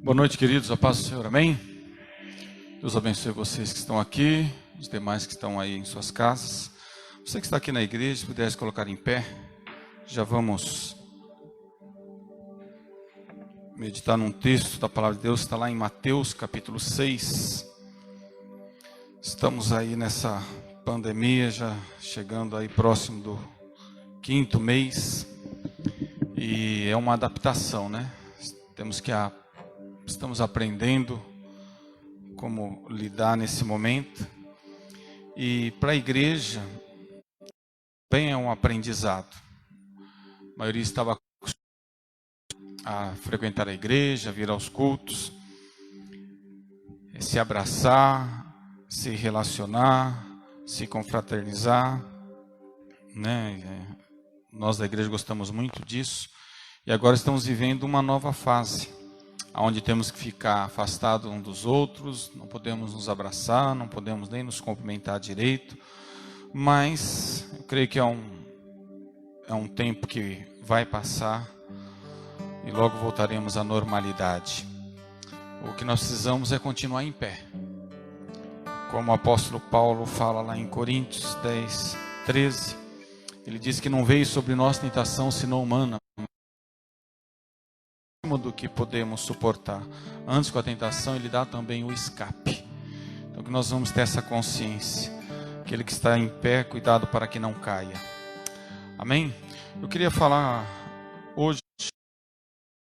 Boa noite, queridos. A paz do Senhor, amém? Deus abençoe vocês que estão aqui, os demais que estão aí em suas casas. Você que está aqui na igreja, se puder se colocar em pé, já vamos meditar num texto da palavra de Deus, está lá em Mateus capítulo 6. Estamos aí nessa pandemia, já chegando aí próximo do 5º mês, e é uma adaptação, né? Estamos aprendendo como lidar nesse momento, e para a igreja bem é um aprendizado. A maioria estava a frequentar a igreja, vir aos cultos, se abraçar, se relacionar, se confraternizar, né? Nós da igreja gostamos muito disso, e agora estamos vivendo uma nova fase, onde temos que ficar afastados uns dos outros, não podemos nos abraçar, não podemos nem nos cumprimentar direito, mas eu creio que é um tempo que vai passar e logo voltaremos à normalidade. O que nós precisamos é continuar em pé, como o apóstolo Paulo fala lá em Coríntios 10, 13, ele diz que não veio sobre nós tentação senão humana, do que podemos suportar. Antes, com a tentação, ele dá também o escape. Então que nós vamos ter essa consciência, aquele que está em pé, cuidado para que não caia. Amém? Eu queria falar hoje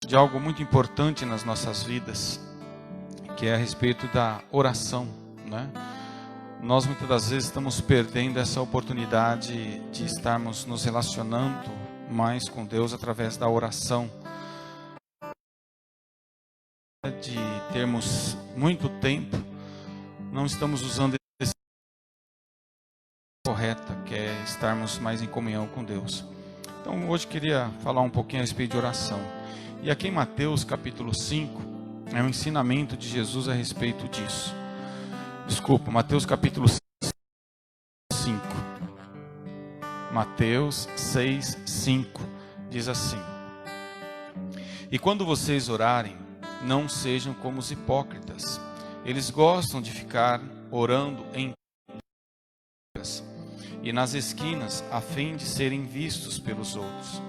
de algo muito importante nas nossas vidas, que é a respeito da oração, né? Nós muitas das vezes estamos perdendo essa oportunidade de estarmos nos relacionando mais com Deus através da oração, de termos muito tempo, não estamos usando esse correta, que é estarmos mais em comunhão com Deus. Então hoje queria falar um pouquinho a respeito de oração. E aqui em Mateus capítulo 5, é um ensinamento de Jesus a respeito disso. Mateus capítulo 5. Mateus 6, 5 diz assim: E quando vocês orarem, não sejam como os hipócritas. Eles gostam de ficar orando em e nas esquinas, a fim de serem vistos pelos outros.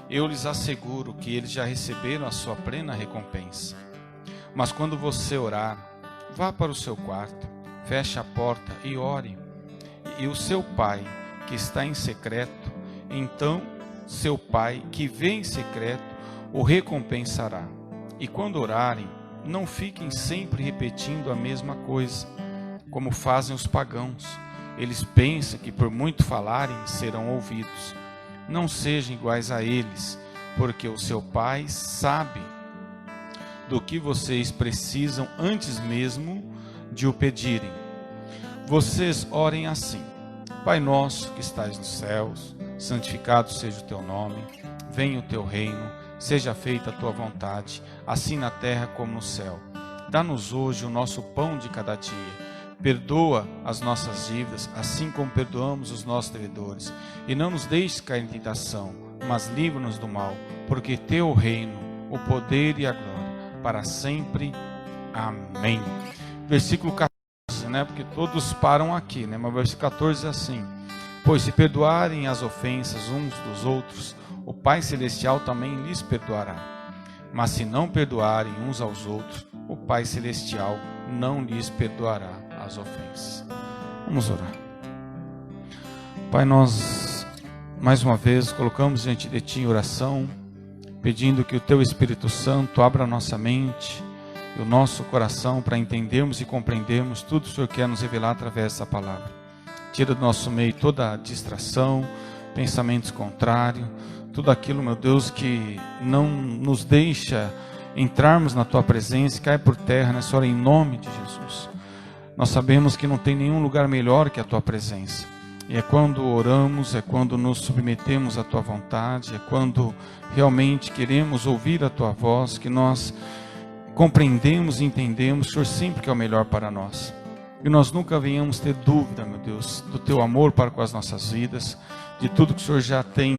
Eu lhes asseguro que eles já receberam a sua plena recompensa. Mas quando você orar, vá para o seu quarto, feche a porta e ore. E o seu pai, que está em secreto, então seu pai, que vê em secreto, o recompensará. E quando orarem, não fiquem sempre repetindo a mesma coisa, como fazem os pagãos. Eles pensam que por muito falarem serão ouvidos. Não sejam iguais a eles, porque o seu Pai sabe do que vocês precisam antes mesmo de o pedirem. Vocês orem assim: Pai nosso que estais nos céus, santificado seja o teu nome, venha o teu reino, seja feita a tua vontade, assim na terra como no céu. Dá-nos hoje o nosso pão de cada dia. Perdoa as nossas dívidas, assim como perdoamos os nossos devedores. E não nos deixes cair em tentação, mas livra-nos do mal, porque teu o reino, o poder e a glória, para sempre. Amém. Versículo 14, né? Porque todos param aqui, né? Mas versículo 14 é assim: Pois se perdoarem as ofensas uns dos outros, o Pai Celestial também lhes perdoará. Mas se não perdoarem uns aos outros, o Pai Celestial não lhes perdoará as ofensas. Vamos orar. Pai, nós mais uma vez colocamos diante de Ti em oração, pedindo que o Teu Espírito Santo abra a nossa mente e o nosso coração para entendermos e compreendermos tudo o que o Senhor quer nos revelar através dessa palavra. Tira do nosso meio toda a distração, pensamentos contrários, tudo aquilo, meu Deus, que não nos deixa entrarmos na Tua presença, e cai por terra nessa hora em nome de Jesus. Nós sabemos que não tem nenhum lugar melhor que a Tua presença. E é quando oramos, é quando nos submetemos à Tua vontade, é quando realmente queremos ouvir a Tua voz, que nós compreendemos e entendemos, Senhor, sempre que é o melhor para nós. E nós nunca venhamos ter dúvida, meu Deus, do Teu amor para com as nossas vidas, de tudo que o Senhor já tem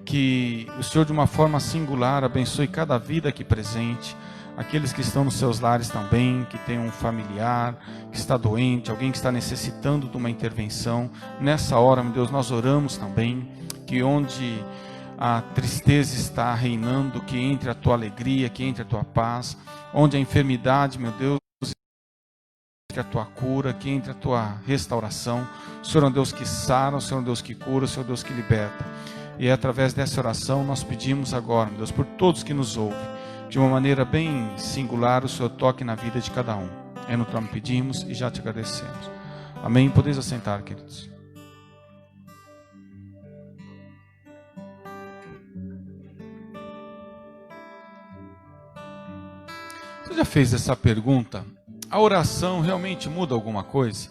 que o Senhor de uma forma singular abençoe cada vida aqui presente, aqueles que estão nos seus lares também, que tem um familiar que está doente, alguém que está necessitando de uma intervenção. Nessa hora, meu Deus, nós oramos também, que onde a tristeza está reinando, que entre a tua alegria, que entre a tua paz, onde a enfermidade, meu Deus, que a tua cura, que entre a tua restauração. O Senhor é um Deus que sara, o Senhor é um Deus que cura, o Senhor é um Deus que liberta. E através dessa oração nós pedimos agora, meu Deus, por todos que nos ouvem, de uma maneira bem singular, o Senhor toque na vida de cada um. É no teu nome pedimos e já te agradecemos. Amém? Podeis assentar, queridos. Você já fez essa pergunta? A oração realmente muda alguma coisa?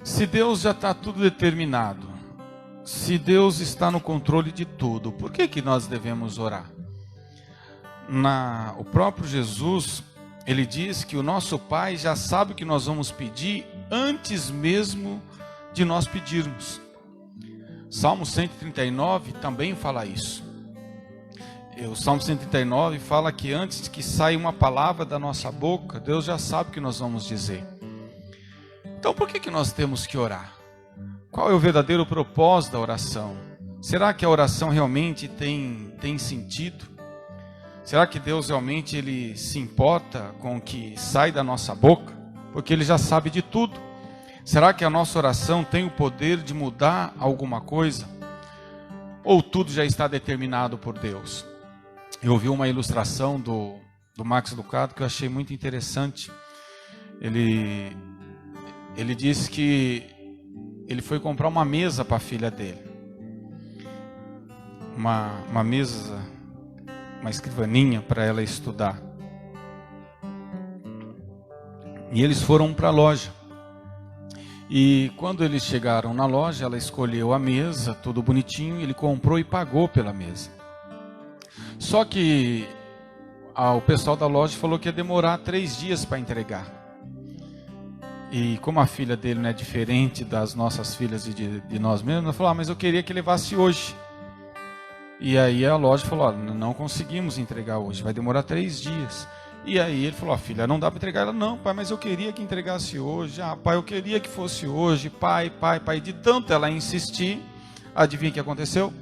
Se Deus já está tudo determinado, se Deus está no controle de tudo, por que nós devemos orar? O próprio Jesus, ele diz que o nosso Pai já sabe o que nós vamos pedir antes mesmo de nós pedirmos. Salmo 139 também fala isso. O Salmo 139 fala que antes que saia uma palavra da nossa boca, Deus já sabe o que nós vamos dizer. Então por que nós temos que orar? Qual é o verdadeiro propósito da oração? Será que a oração realmente tem sentido? Será que Deus realmente ele se importa com o que sai da nossa boca? Porque Ele já sabe de tudo. Será que a nossa oração tem o poder de mudar alguma coisa? Ou tudo já está determinado por Deus? Eu ouvi uma ilustração do Max Lucado que eu achei muito interessante. Ele disse que ele foi comprar uma mesa para a filha dele. Uma mesa, uma escrivaninha para ela estudar. E eles foram para a loja. E quando eles chegaram na loja, ela escolheu a mesa, tudo bonitinho, ele comprou e pagou pela mesa. Só que o pessoal da loja falou que ia demorar 3 dias para entregar. E como a filha dele não é diferente das nossas filhas e de nós mesmos, ela falou, mas eu queria que levasse hoje. E aí a loja falou, não conseguimos entregar hoje, vai demorar 3 dias. E aí ele falou, filha, não dá para entregar. Ela, não, pai, mas eu queria que entregasse hoje. Pai, eu queria que fosse hoje. Pai. De tanto ela insistir, adivinha o que aconteceu?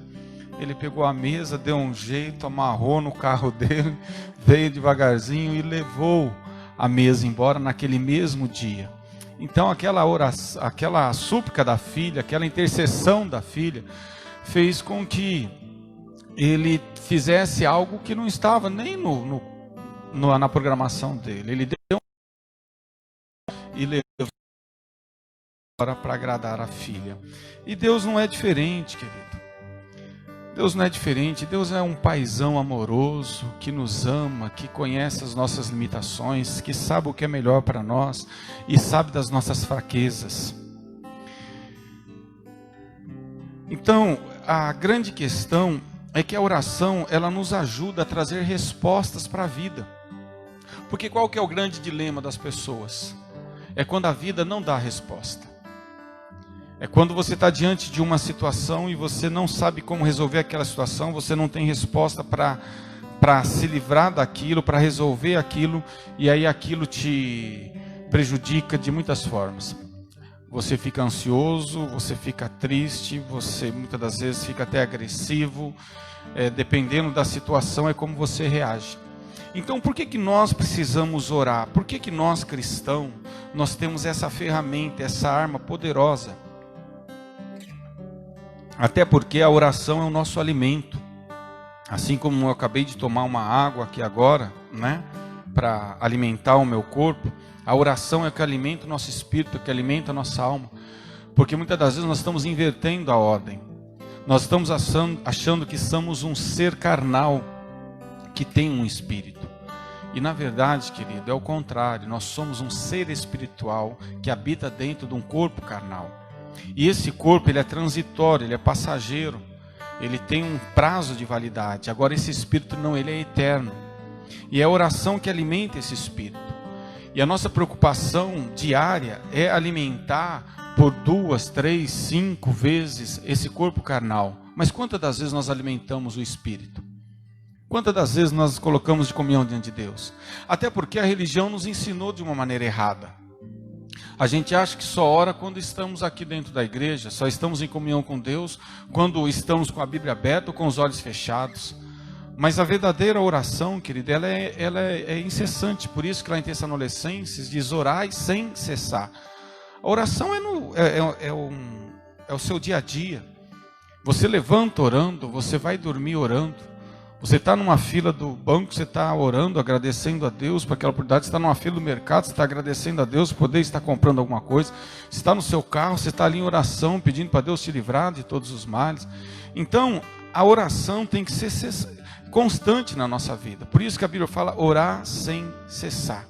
Ele pegou a mesa, deu um jeito, amarrou no carro dele, veio devagarzinho e levou a mesa embora naquele mesmo dia. Então aquela oração, aquela súplica da filha, aquela intercessão da filha, fez com que ele fizesse algo que não estava nem na programação dele. Ele deu e levou para agradar a filha. E Deus não é diferente, querido. Deus não é diferente. Deus é um paizão amoroso, que nos ama, que conhece as nossas limitações, que sabe o que é melhor para nós e sabe das nossas fraquezas. Então, a grande questão é que a oração, ela nos ajuda a trazer respostas para a vida. Porque qual que é o grande dilema das pessoas? É quando a vida não dá resposta. É quando você está diante de uma situação e você não sabe como resolver aquela situação, você não tem resposta para se livrar daquilo, para resolver aquilo, e aí aquilo te prejudica de muitas formas. Você fica ansioso, você fica triste, você muitas das vezes fica até agressivo, dependendo da situação é como você reage. Então por que nós precisamos orar? Por que nós cristãos, nós temos essa ferramenta, essa arma poderosa? Até porque a oração é o nosso alimento. Assim como eu acabei de tomar uma água aqui agora, né, para alimentar o meu corpo, a oração é o que alimenta o nosso espírito, é o que alimenta a nossa alma. Porque muitas das vezes nós estamos invertendo a ordem. Nós estamos achando que somos um ser carnal que tem um espírito. E na verdade, querido, é o contrário. Nós somos um ser espiritual que habita dentro de um corpo carnal. E esse corpo, ele é transitório, ele é passageiro, ele tem um prazo de validade. Agora esse espírito não, ele é eterno. E é a oração que alimenta esse espírito. E a nossa preocupação diária é alimentar por 2, 3, 5 vezes esse corpo carnal. Mas quantas das vezes nós alimentamos o Espírito? Quantas das vezes nós colocamos de comunhão diante de Deus? Até porque a religião nos ensinou de uma maneira errada. A gente acha que só ora quando estamos aqui dentro da igreja, só estamos em comunhão com Deus quando estamos com a Bíblia aberta ou com os olhos fechados. Mas a verdadeira oração, querida, ela é incessante. Por isso que lá em Tessalonicenses diz: orai sem cessar. A oração é o seu dia a dia. Você levanta orando, você vai dormir orando. Você está numa fila do banco, você está orando, agradecendo a Deus por aquela oportunidade. Você está numa fila do mercado, você está agradecendo a Deus por poder estar comprando alguma coisa. Você está no seu carro, você está ali em oração, pedindo para Deus te livrar de todos os males. Então, a oração tem que ser constante na nossa vida. Por isso que a Bíblia fala orar sem cessar.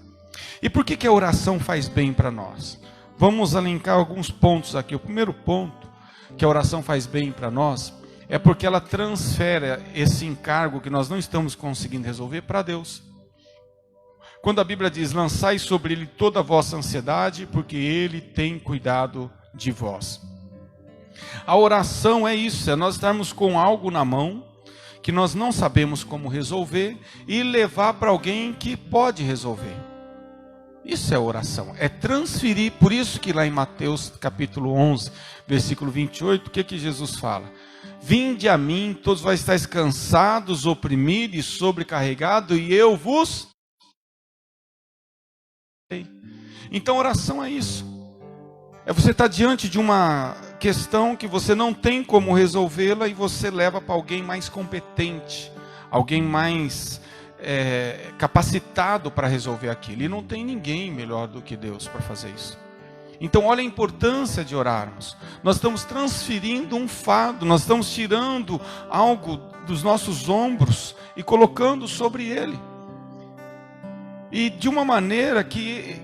E por que a oração faz bem para nós? Vamos elencar alguns pontos aqui. O primeiro ponto que a oração faz bem para nós é porque ela transfere esse encargo que nós não estamos conseguindo resolver para Deus. Quando a Bíblia diz: lançai sobre Ele toda a vossa ansiedade, porque Ele tem cuidado de vós. A oração é isso, é nós estarmos com algo na mão, que nós não sabemos como resolver, e levar para alguém que pode resolver. Isso é oração, é transferir. Por isso que lá em Mateus capítulo 11, versículo 28, o que Jesus fala? Vinde a mim, todos vós estáis cansados, oprimidos e sobrecarregados, e eu vos... Então oração é isso. É você estar diante de uma questão que você não tem como resolvê-la, e você leva para alguém mais competente, alguém mais capacitado para resolver aquilo. E não tem ninguém melhor do que Deus para fazer isso. Então olha a importância de orarmos. Nós estamos transferindo um fardo, nós estamos tirando algo dos nossos ombros e colocando sobre Ele. E de uma maneira que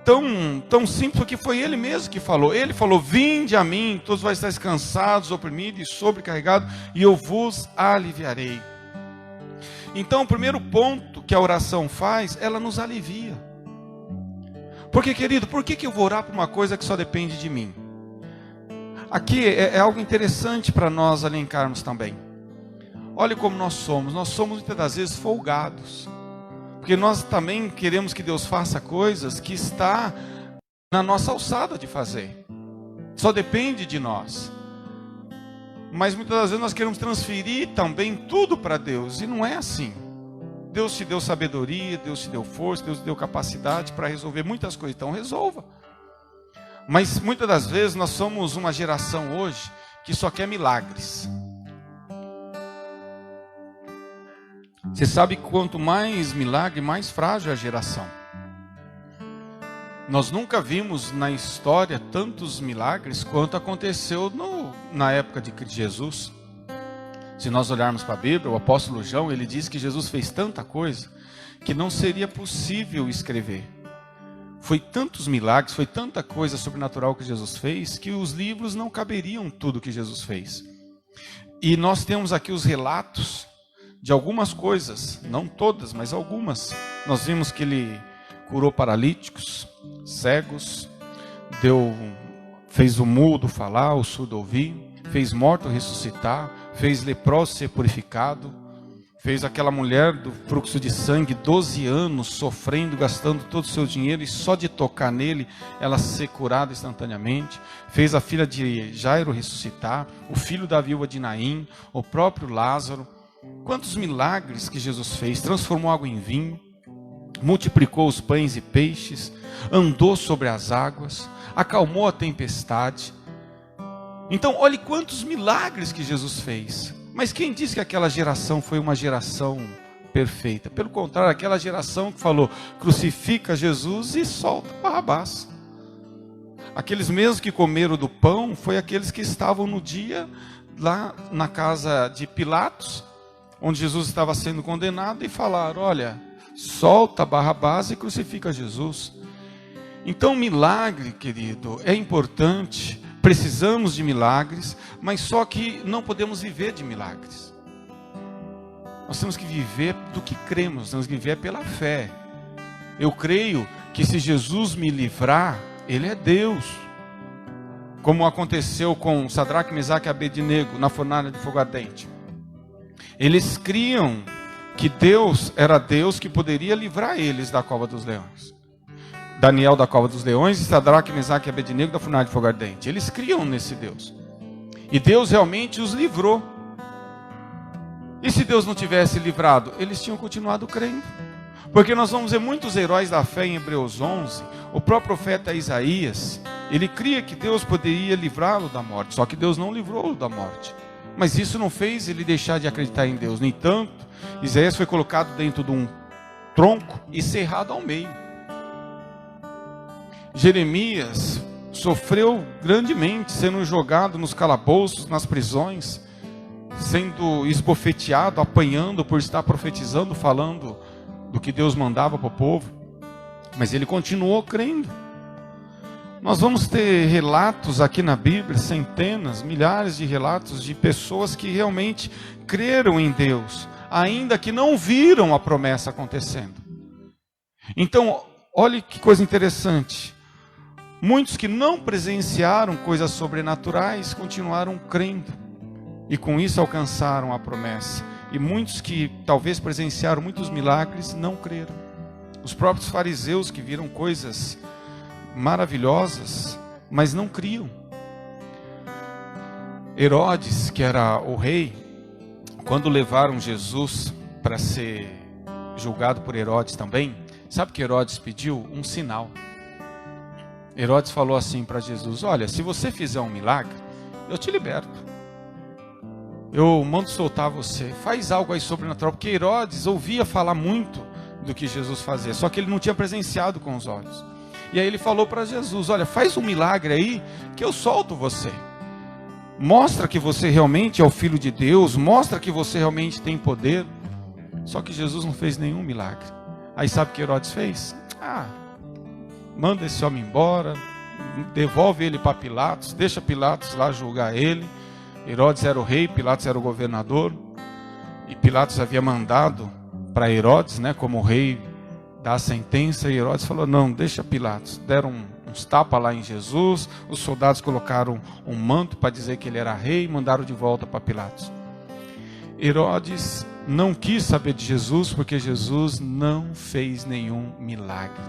tão simples, porque foi Ele mesmo que falou. Ele falou: vinde a mim, todos vós estáis cansados, oprimidos e sobrecarregados, e eu vos aliviarei. Então o primeiro ponto que a oração faz, ela nos alivia. Porque, querido, por que eu vou orar por uma coisa que só depende de mim? Aqui é algo interessante para nós elencarmos também. Olha como nós somos muitas das vezes folgados. Porque nós também queremos que Deus faça coisas que está na nossa alçada de fazer. Só depende de nós. Mas muitas das vezes nós queremos transferir também tudo para Deus. E não é assim. Deus te deu sabedoria, Deus te deu força, Deus te deu capacidade para resolver muitas coisas. Então resolva. Mas muitas das vezes nós somos uma geração hoje que só quer milagres. Você sabe que quanto mais milagre, mais frágil é a geração. Nós nunca vimos na história tantos milagres quanto aconteceu na época de Jesus. Se nós olharmos para a Bíblia, o apóstolo João, ele diz que Jesus fez tanta coisa que não seria possível escrever. Foi tantos milagres, foi tanta coisa sobrenatural que Jesus fez, que os livros não caberiam tudo que Jesus fez. E nós temos aqui os relatos de algumas coisas, não todas, mas algumas. Nós vimos que ele curou paralíticos, cegos, fez o mudo falar, o surdo ouvir, fez morto ressuscitar, fez leproso ser purificado, fez aquela mulher do fluxo de sangue 12 anos sofrendo, gastando todo o seu dinheiro, e só de tocar nele ela ser curada instantaneamente. Fez a filha de Jairo ressuscitar, o filho da viúva de Naim, o próprio Lázaro. Quantos milagres que Jesus fez! Transformou água em vinho, multiplicou os pães e peixes, andou sobre as águas, acalmou a tempestade. Então olhe quantos milagres que Jesus fez. Mas quem disse que aquela geração foi uma geração perfeita? Pelo contrário, aquela geração que falou: crucifica Jesus e solta Barrabás. Aqueles mesmos que comeram do pão, foi aqueles que estavam no dia lá na casa de Pilatos, onde Jesus estava sendo condenado, e falaram: olha, solta Barrabás e crucifica Jesus. Então milagre, querido, é importante. Precisamos de milagres, mas só que não podemos viver de milagres. Nós temos que viver do que cremos, temos que viver pela fé. Eu creio que se Jesus me livrar, Ele é Deus. como aconteceu com Sadraque, Mesaque e Abednego na fornalha de fogo ardente. Eles criam que Deus era Deus que poderia livrar eles da cova dos leões. Daniel da cova dos leões e Sadraque, Mesaque e Abednego da fornalha de fogo ardente. Eles criam nesse Deus. E Deus realmente os livrou. E se Deus não tivesse livrado, eles tinham continuado crendo. Porque nós vamos ver muitos heróis da fé em Hebreus 11. O próprio profeta Isaías, ele cria que Deus poderia livrá-lo da morte. Só que Deus não livrou-o da morte. Mas isso não fez ele deixar de acreditar em Deus. No entanto, Isaías foi colocado dentro de um tronco e cerrado ao meio. Jeremias sofreu grandemente, sendo jogado nos calabouços, nas prisões, sendo esbofeteado, apanhando por estar profetizando, falando do que Deus mandava para o povo. Mas ele continuou crendo. Nós vamos ter relatos aqui na Bíblia, centenas, milhares de relatos de pessoas que realmente creram em Deus, ainda que não viram a promessa acontecendo. Então, olhe que coisa interessante. Muitos que não presenciaram coisas sobrenaturais continuaram crendo. E com isso alcançaram a promessa. E muitos que talvez presenciaram muitos milagres não creram. Os próprios fariseus que viram coisas maravilhosas, mas não criam. Herodes, que era o rei, quando levaram Jesus para ser julgado por Herodes também, sabe o que Herodes pediu? Um sinal. Herodes falou assim para Jesus: olha, se você fizer um milagre, eu te liberto. Eu mando soltar você. Faz algo aí sobrenatural. Porque Herodes ouvia falar muito do que Jesus fazia, só que ele não tinha presenciado com os olhos. E aí ele falou para Jesus: olha, faz um milagre aí que eu solto você. Mostra que você realmente é o Filho de Deus. Mostra que você realmente tem poder. Só que Jesus não fez nenhum milagre. Aí sabe o que Herodes fez? Manda esse homem embora, devolve ele para Pilatos, deixa Pilatos lá julgar ele. Herodes era o rei, Pilatos era o governador. E Pilatos havia mandado para Herodes, né, como rei, dar a sentença. E Herodes falou: não, deixa Pilatos. Deram uns tapas lá em Jesus. Os soldados colocaram um manto para dizer que ele era rei e mandaram de volta para Pilatos. Herodes não quis saber de Jesus, porque Jesus não fez nenhum milagre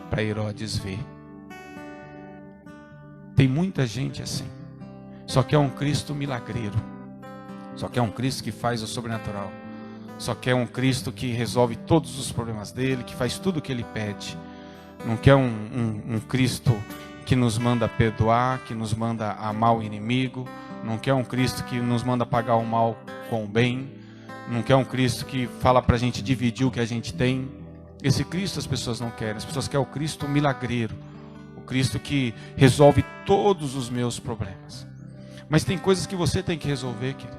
para Herodes ver. Tem muita gente assim. Só que é um Cristo milagreiro. Só que é um Cristo que faz o sobrenatural. Só que é um Cristo que resolve todos os problemas dele, que faz tudo o que ele pede. Não quer um Cristo que nos manda perdoar, que nos manda amar o inimigo. Não quer um Cristo que nos manda pagar o mal com o bem. Não quer um Cristo que fala para a gente dividir o que a gente tem. Esse Cristo as pessoas não querem. As pessoas querem o Cristo milagreiro. O Cristo que resolve todos os meus problemas. Mas tem coisas que você tem que resolver, querido.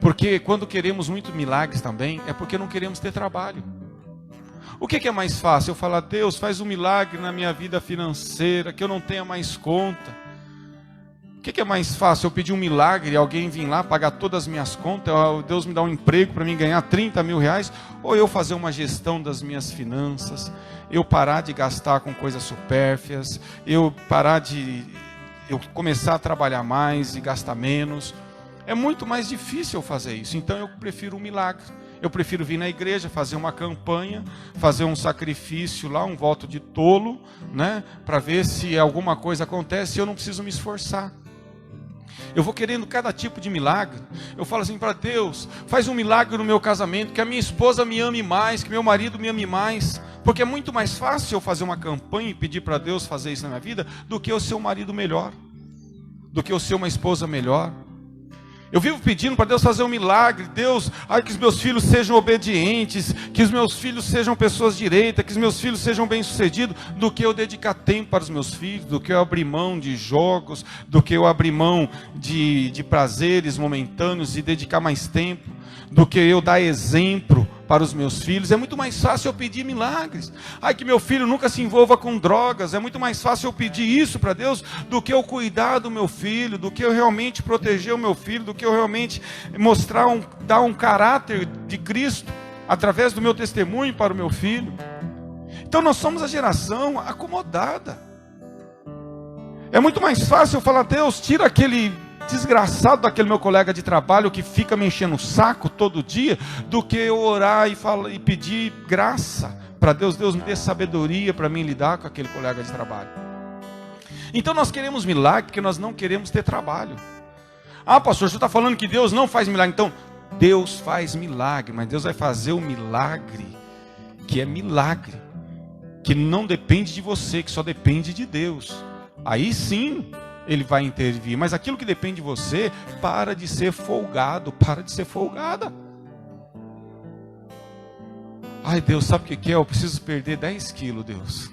Porque quando queremos muitos milagres também, é porque não queremos ter trabalho. O que é mais fácil? Eu falar: Deus, faz um milagre na minha vida financeira, que eu não tenha mais conta. O que é mais fácil? Eu pedir um milagre e alguém vir lá pagar todas as minhas contas, Deus me dá um emprego para mim ganhar 30 mil reais, ou eu fazer uma gestão das minhas finanças, eu parar de gastar com coisas supérfluas, eu começar a trabalhar mais e gastar menos. É muito mais difícil eu fazer isso. Então eu prefiro um milagre. Eu prefiro vir na igreja, fazer uma campanha, fazer um sacrifício lá, um voto de tolo, né, para ver se alguma coisa acontece e eu não preciso me esforçar. Eu vou querendo cada tipo de milagre. Eu falo assim para Deus: faz um milagre no meu casamento, que a minha esposa me ame mais, que meu marido me ame mais. Porque é muito mais fácil eu fazer uma campanha e pedir para Deus fazer isso na minha vida, do que eu ser um marido melhor, do que eu ser uma esposa melhor. Eu vivo pedindo para Deus fazer um milagre. Deus, que os meus filhos sejam obedientes, que os meus filhos sejam pessoas direitas, que os meus filhos sejam bem-sucedidos, do que eu dedicar tempo para os meus filhos, do que eu abrir mão de jogos, do que eu abrir mão de prazeres momentâneos e dedicar mais tempo, do que eu dar exemplo para os meus filhos. É muito mais fácil eu pedir milagres. Que meu filho nunca se envolva com drogas. É muito mais fácil eu pedir isso para Deus do que eu cuidar do meu filho, do que eu realmente proteger o meu filho, do que eu realmente dar um caráter de Cristo através do meu testemunho para o meu filho. Então nós somos a geração acomodada. É muito mais fácil eu falar: Deus, tira aquele desgraçado daquele meu colega de trabalho que fica me enchendo o saco todo dia, do que eu orar e pedir graça para Deus. Deus, me dê sabedoria para mim lidar com aquele colega de trabalho. Então nós queremos milagre porque nós não queremos ter trabalho. Ah, pastor, você está falando que Deus não faz milagre. Então, Deus faz milagre, mas Deus vai fazer o milagre que é milagre, que não depende de você, que só depende de Deus. Aí sim Ele vai intervir. Mas aquilo que depende de você, para de ser folgado, para de ser folgada. Ai, Deus, sabe o que é? Eu preciso perder 10 quilos, Deus.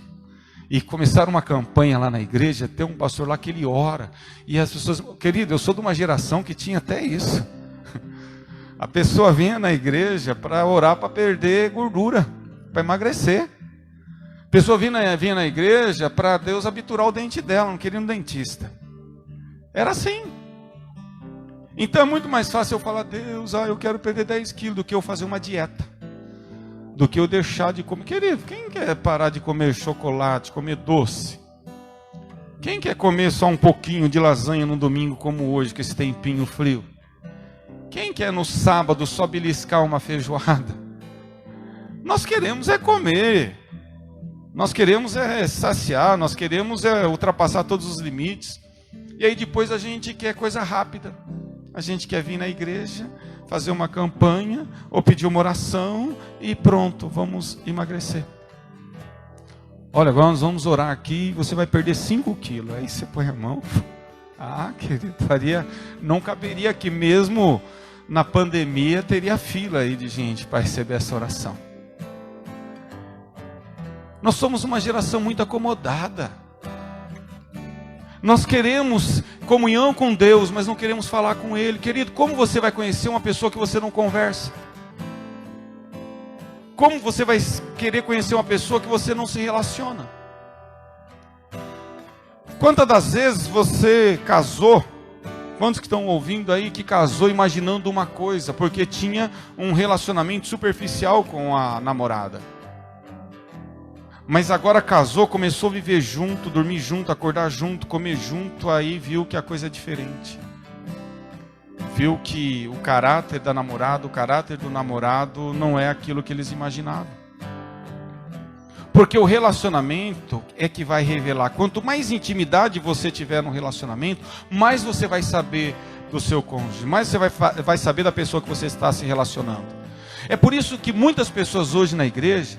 E começaram uma campanha lá na igreja, tem um pastor lá que ele ora. E as pessoas, querido, eu sou de uma geração que tinha até isso. A pessoa vinha na igreja para orar para perder gordura, para emagrecer. A pessoa vinha na igreja para Deus abiturar o dente dela, não queria um dentista. Era assim. Então é muito mais fácil eu falar: Deus, eu quero perder 10 quilos, do que eu fazer uma dieta. Do que eu deixar de comer. Querido, quem quer parar de comer chocolate, comer doce? Quem quer comer só um pouquinho de lasanha no domingo como hoje, com esse tempinho frio? Quem quer no sábado só beliscar uma feijoada? Nós queremos é comer. Nós queremos é saciar, nós queremos é ultrapassar todos os limites. E aí depois a gente quer coisa rápida. A gente quer vir na igreja, fazer uma campanha, ou pedir uma oração, e pronto, vamos emagrecer. Olha, agora nós vamos orar aqui, você vai perder 5 quilos. Aí você põe a mão. Ah, querido, não caberia aqui mesmo na pandemia, teria fila aí de gente para receber essa oração. Nós somos uma geração muito acomodada. Nós queremos comunhão com Deus, mas não queremos falar com Ele. Querido, como você vai conhecer uma pessoa que você não conversa? Como você vai querer conhecer uma pessoa que você não se relaciona? Quantas das vezes você casou? Quantos que estão ouvindo aí que casou imaginando uma coisa, porque tinha um relacionamento superficial com a namorada? Mas agora casou, começou a viver junto, dormir junto, acordar junto, comer junto, aí viu que a coisa é diferente. Viu que o caráter da namorada, o caráter do namorado não é aquilo que eles imaginavam. Porque o relacionamento é que vai revelar. Quanto mais intimidade você tiver no relacionamento, mais você vai saber do seu cônjuge, mais você vai saber da pessoa que você está se relacionando. É por isso que muitas pessoas hoje na igreja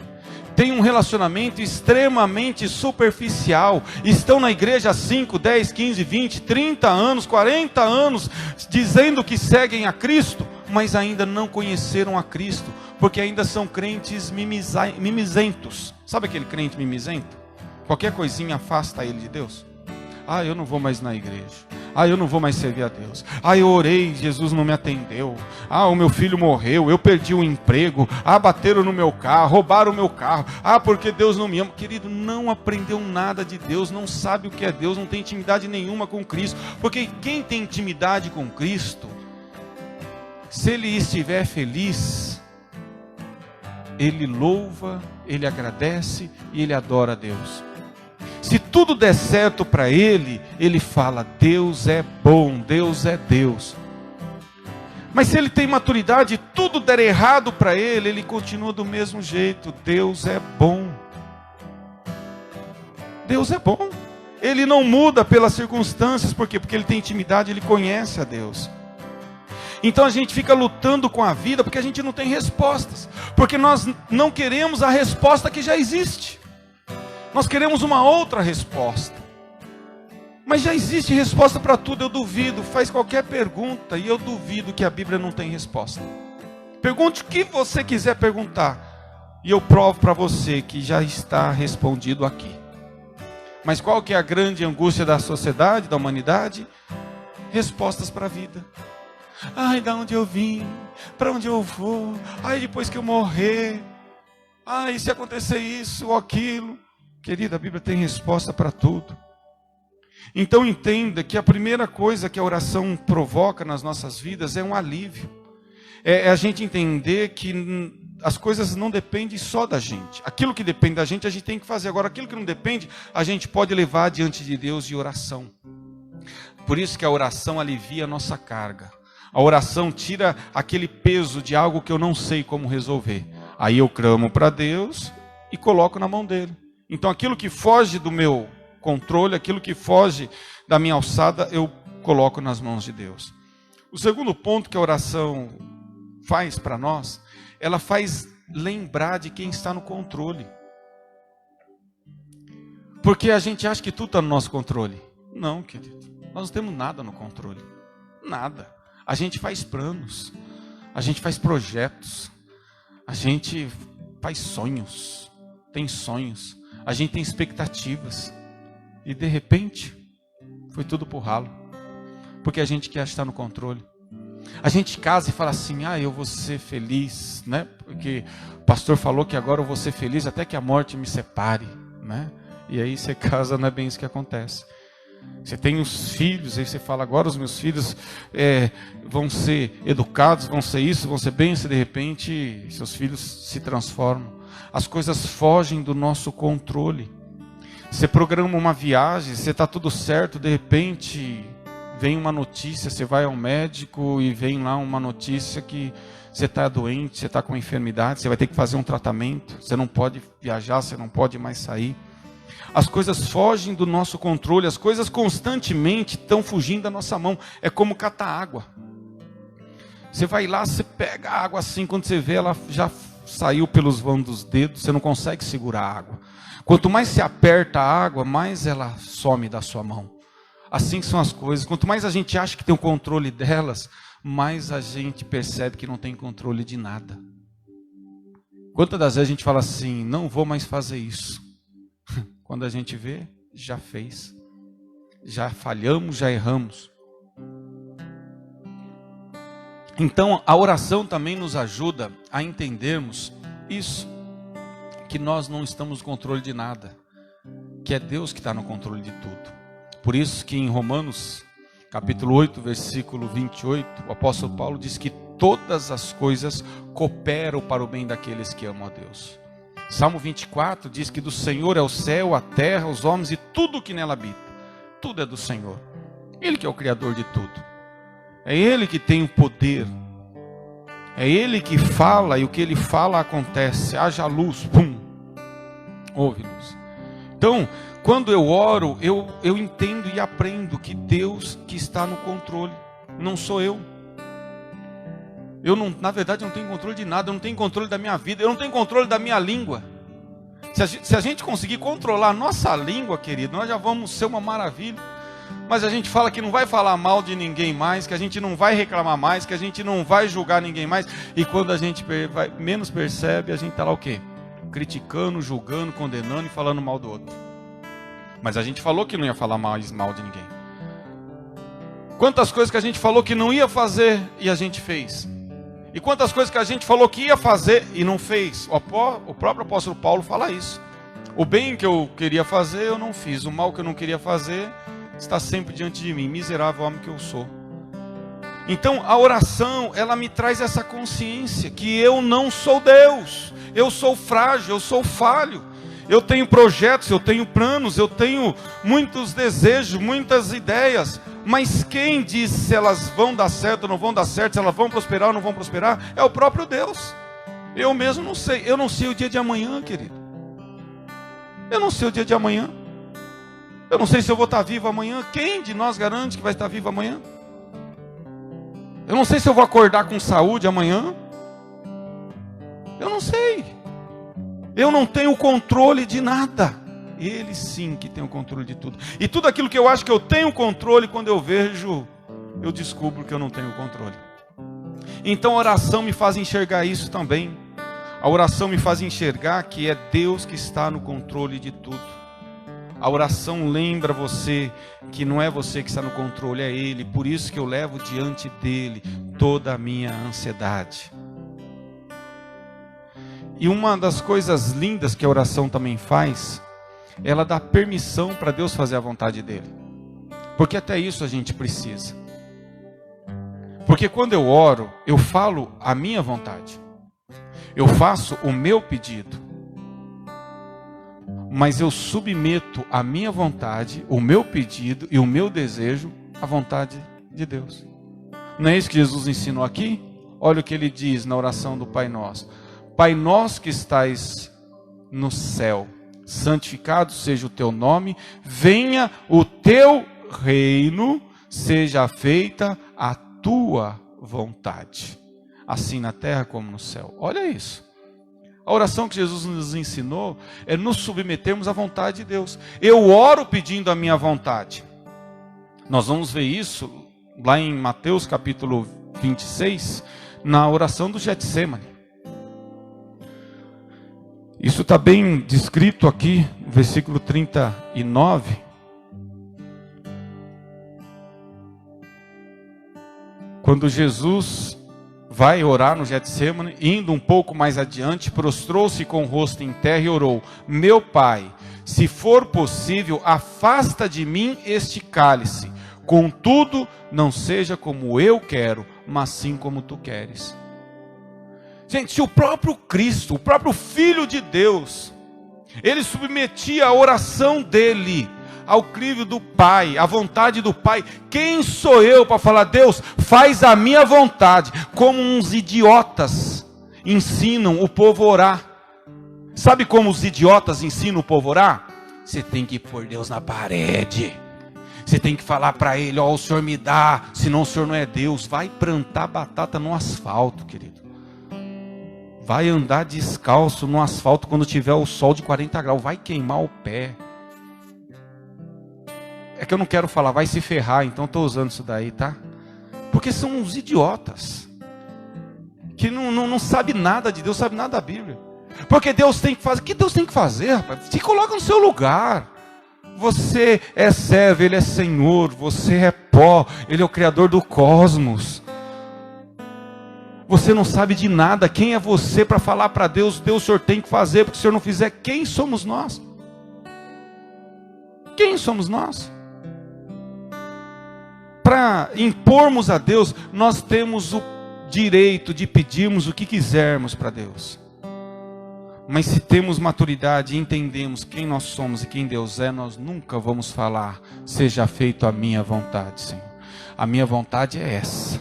têm um relacionamento extremamente superficial. Estão na igreja há 5, 10, 15, 20, 30 anos, 40 anos, dizendo que seguem a Cristo, mas ainda não conheceram a Cristo, porque ainda são crentes mimizentos. Sabe aquele crente mimizento? Qualquer coisinha afasta ele de Deus. Ah, eu não vou mais na igreja. Ah, eu não vou mais servir a Deus. Ah, eu orei, Jesus não me atendeu. Ah, o meu filho morreu, eu perdi o emprego. Ah, bateram no meu carro, roubaram o meu carro. Ah, porque Deus não me ama. Querido, não aprendeu nada de Deus, não sabe o que é Deus, não tem intimidade nenhuma com Cristo. Porque quem tem intimidade com Cristo, se ele estiver feliz, ele louva, ele agradece e ele adora a Deus. Se tudo der certo para ele, ele fala: Deus é bom, Deus é Deus. Mas se ele tem maturidade e tudo der errado para ele, ele continua do mesmo jeito. Deus é bom. Deus é bom. Ele não muda pelas circunstâncias. Por quê? Porque ele tem intimidade, ele conhece a Deus. Então a gente fica lutando com a vida porque a gente não tem respostas. Porque nós não queremos a resposta que já existe. Nós queremos uma outra resposta. Mas já existe resposta para tudo, eu duvido. Faz qualquer pergunta e eu duvido que a Bíblia não tem resposta. Pergunte o que você quiser perguntar e eu provo para você que já está respondido aqui. Mas qual que é a grande angústia da sociedade, da humanidade? Respostas para a vida. Ai, da onde eu vim? Para onde eu vou? Ai, depois que eu morrer? Ai, se acontecer isso ou aquilo? Querida, a Bíblia tem resposta para tudo. Então entenda que a primeira coisa que a oração provoca nas nossas vidas é um alívio. É a gente entender que as coisas não dependem só da gente. Aquilo que depende da gente, a gente tem que fazer. Agora, aquilo que não depende, a gente pode levar diante de Deus de oração. Por isso que a oração alivia a nossa carga. A oração tira aquele peso de algo que eu não sei como resolver. Aí eu clamo para Deus e coloco na mão dele. Então aquilo que foge do meu controle, aquilo que foge da minha alçada, eu coloco nas mãos de Deus. O segundo ponto que a oração faz para nós, ela faz lembrar de quem está no controle. Porque a gente acha que tudo está no nosso controle. Não, querido. Nós não temos nada no controle. Nada. A gente faz planos. A gente faz projetos. A gente faz sonhos. Tem sonhos. A gente tem expectativas. E de repente, foi tudo pro ralo. Porque a gente quer estar no controle. A gente casa e fala assim, eu vou ser feliz, né? Porque o pastor falou que agora eu vou ser feliz até que a morte me separe, né? E aí você casa, não é bem isso que acontece. Você tem os filhos, aí você fala, agora os meus filhos vão ser educados, vão ser isso, vão ser bem, e de repente seus filhos se transformam. As coisas fogem do nosso controle. Você programa uma viagem, você está tudo certo, de repente vem uma notícia, você vai ao médico e vem lá uma notícia que você está doente, você está com enfermidade, você vai ter que fazer um tratamento, você não pode viajar, você não pode mais sair. As coisas fogem do nosso controle, as coisas constantemente estão fugindo da nossa mão. É como catar água. Você vai lá, você pega a água assim, quando você vê, ela já saiu pelos vãos dos dedos, você não consegue segurar a água. Quanto mais você aperta a água, mais ela some da sua mão. Assim são as coisas. Quanto mais a gente acha que tem o controle delas, mais a gente percebe que não tem controle de nada. Quantas das vezes a gente fala assim, não vou mais fazer isso. Quando a gente vê, já fez. Já falhamos, já erramos. Então, a oração também nos ajuda a entendermos isso. Que nós não estamos no controle de nada. Que é Deus que está no controle de tudo. Por isso que em Romanos, capítulo 8, versículo 28, o apóstolo Paulo diz que todas as coisas cooperam para o bem daqueles que amam a Deus. Salmo 24 diz que do Senhor é o céu, a terra, os homens e tudo que nela habita. Tudo é do Senhor. Ele que é o Criador de tudo. É Ele que tem o poder. É Ele que fala e o que Ele fala acontece. Haja luz, pum, houve luz. Então, quando eu oro, eu entendo e aprendo que Deus que está no controle, não sou eu. Eu não, na verdade, não tenho controle de nada, eu não tenho controle da minha vida, eu não tenho controle da minha língua. Se a gente conseguir controlar a nossa língua, querido, nós já vamos ser uma maravilha. Mas a gente fala que não vai falar mal de ninguém mais, que a gente não vai reclamar mais, que a gente não vai julgar ninguém mais. E quando a gente menos percebe, a gente está lá o quê? Criticando, julgando, condenando e falando mal do outro. Mas a gente falou que não ia falar mais mal de ninguém. Quantas coisas que a gente falou que não ia fazer e a gente fez. E quantas coisas que a gente falou que ia fazer e não fez. O próprio apóstolo Paulo fala isso. O bem que eu queria fazer eu não fiz. O mal que eu não queria fazer está sempre diante de mim. Miserável homem que eu sou. Então a oração, ela me traz essa consciência que eu não sou Deus. Eu sou frágil, eu sou falho. Eu tenho projetos, eu tenho planos, eu tenho muitos desejos, muitas ideias. Mas quem diz se elas vão dar certo ou não vão dar certo, se elas vão prosperar ou não vão prosperar, é o próprio Deus. Eu mesmo não sei. Eu não sei o dia de amanhã, querido. Eu não sei o dia de amanhã. Eu não sei se eu vou estar vivo amanhã. Quem de nós garante que vai estar vivo amanhã? Eu não sei se eu vou acordar com saúde amanhã. Eu não sei. Eu não tenho controle de nada. Ele sim que tem o controle de tudo. E tudo aquilo que eu acho que eu tenho controle, quando eu vejo, eu descubro que eu não tenho controle. Então a oração me faz enxergar isso também. A oração me faz enxergar que é Deus que está no controle de tudo. A oração lembra você que não é você que está no controle, é Ele. Por isso que eu levo diante dEle toda a minha ansiedade. E uma das coisas lindas que a oração também faz, ela dá permissão para Deus fazer a vontade dEle. Porque até isso a gente precisa. Porque quando eu oro, eu falo a minha vontade. Eu faço o meu pedido, mas eu submeto a minha vontade, o meu pedido e o meu desejo à vontade de Deus. Não é isso que Jesus ensinou aqui? Olha o que ele diz na oração do Pai Nosso. Pai nosso que estais no céu, santificado seja o teu nome, venha o teu reino, seja feita a tua vontade, assim na terra como no céu. Olha isso. A oração que Jesus nos ensinou é nos submetermos à vontade de Deus. Eu oro pedindo a minha vontade. Nós vamos ver isso lá em Mateus capítulo 26, na oração do Getsêmani. Isso está bem descrito aqui, no versículo 39. Quando Jesus vai orar no Getsêmani, indo um pouco mais adiante, prostrou-se com o rosto em terra e orou: meu Pai, se for possível, afasta de mim este cálice. Contudo, não seja como eu quero, mas sim como tu queres. Gente, se o próprio Cristo, o próprio Filho de Deus, ele submetia a oração dele ao crivo do Pai, à vontade do Pai, quem sou eu para falar: Deus, faz a minha vontade? Como uns idiotas ensinam o povo a orar. Sabe como os idiotas ensinam o povo a orar? Você tem que pôr Deus na parede. Você tem que falar para ele: ó, o Senhor me dá, senão o Senhor não é Deus. Vai plantar batata no asfalto, querido. Vai andar descalço no asfalto quando tiver o sol de 40 graus. Vai queimar o pé. É que eu não quero falar, vai se ferrar, então estou usando isso daí, tá? Porque são uns idiotas. Que não sabe nada de Deus, sabe nada da Bíblia. Porque Deus tem que fazer. O que Deus tem que fazer, rapaz? Se coloca no seu lugar. Você é servo, Ele é Senhor. Você é pó, Ele é o Criador do cosmos. Você não sabe de nada. Quem é você para falar para Deus: Deus, o Senhor tem que fazer, porque se o Senhor não fizer, quem somos nós? Quem somos nós? Para impormos a Deus, nós temos o direito de pedirmos o que quisermos para Deus. Mas se temos maturidade e entendemos quem nós somos e quem Deus é, nós nunca vamos falar: seja feito a minha vontade, Senhor. A minha vontade é essa.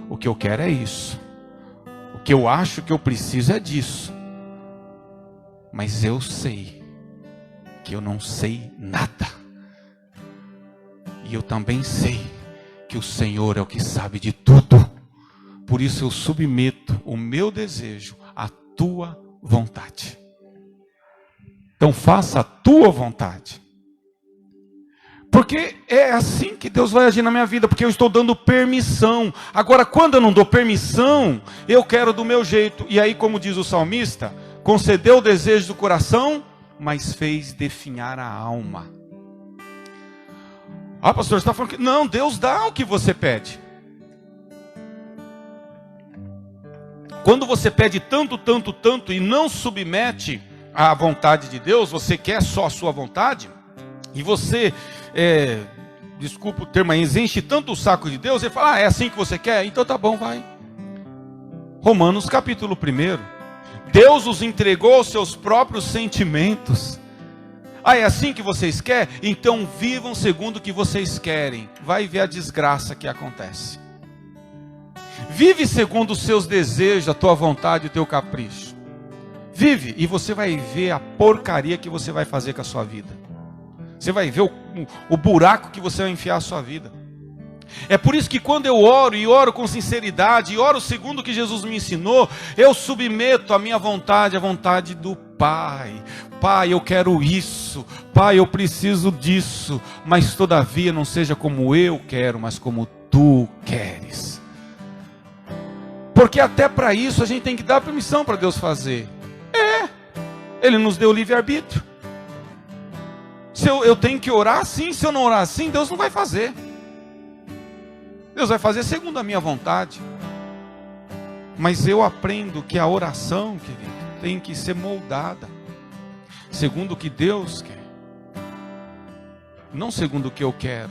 O que eu quero é isso. O que eu acho que eu preciso é disso. Mas eu sei que eu não sei nada. E eu também sei que o Senhor é o que sabe de tudo. Por isso eu submeto o meu desejo à tua vontade. Então faça a tua vontade. Porque é assim que Deus vai agir na minha vida, porque eu estou dando permissão. Agora, quando eu não dou permissão, eu quero do meu jeito. E aí, como diz o salmista, concedeu o desejo do coração, mas fez definhar a alma. Ah, pastor, você está falando que... Não, Deus dá o que você pede. Quando você pede tanto, tanto, tanto e não submete à vontade de Deus, você quer só a sua vontade, e você, desculpa o termo, enche tanto o saco de Deus, ele fala: é assim que você quer? Então tá bom, vai. Romanos capítulo 1. Deus os entregou aos seus próprios sentimentos. Ah, é assim que vocês querem? Então vivam segundo o que vocês querem. Vai ver a desgraça que acontece. Vive segundo os seus desejos, a tua vontade e o teu capricho. Vive e você vai ver a porcaria que você vai fazer com a sua vida. Você vai ver o buraco que você vai enfiar a sua vida. É por isso que quando eu oro, e oro com sinceridade, e oro segundo o que Jesus me ensinou, eu submeto a minha vontade à vontade do Pai. Pai, eu quero isso. Pai, eu preciso disso. Mas todavia não seja como eu quero, mas como tu queres. Porque até para isso a gente tem que dar permissão para Deus fazer. Ele nos deu livre-arbítrio. Se eu tenho que orar assim, se eu não orar assim, Deus não vai fazer. Deus vai fazer segundo a minha vontade. Mas eu aprendo que a oração, querido, tem que ser moldada segundo o que Deus quer, não segundo o que eu quero.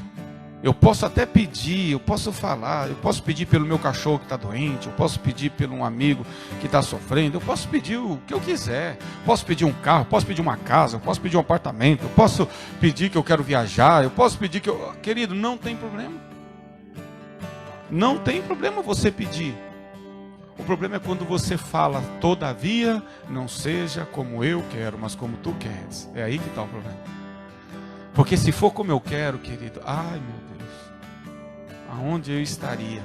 Eu posso até pedir, eu posso falar, eu posso pedir pelo meu cachorro que está doente, eu posso pedir pelo um amigo que está sofrendo, eu posso pedir o que eu quiser. Posso pedir um carro, posso pedir uma casa, eu posso pedir um apartamento, eu posso pedir que eu quero viajar, eu posso pedir que eu... Querido, não tem problema. Não tem problema você pedir. O problema é quando você fala, todavia, não seja como eu quero, mas como tu queres. É aí que está o problema. Porque se for como eu quero, querido, ai meu Deus, aonde eu estaria?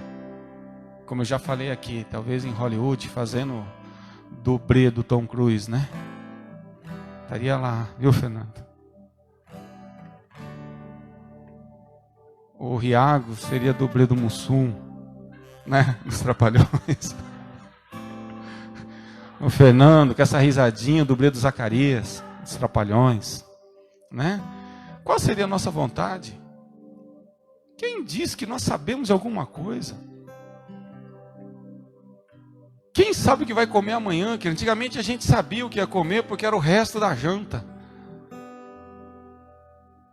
Como eu já falei aqui, talvez em Hollywood, fazendo dublê do Tom Cruise, né? Estaria lá, viu, Fernando? O Riago seria dublê do Mussum, né? Dos Trapalhões. O Fernando, com essa risadinha, o dublê do Zacarias, dos Trapalhões, né? Qual seria a nossa vontade? Quem diz que nós sabemos alguma coisa? Quem sabe o que vai comer amanhã? Que antigamente a gente sabia o que ia comer porque era o resto da janta.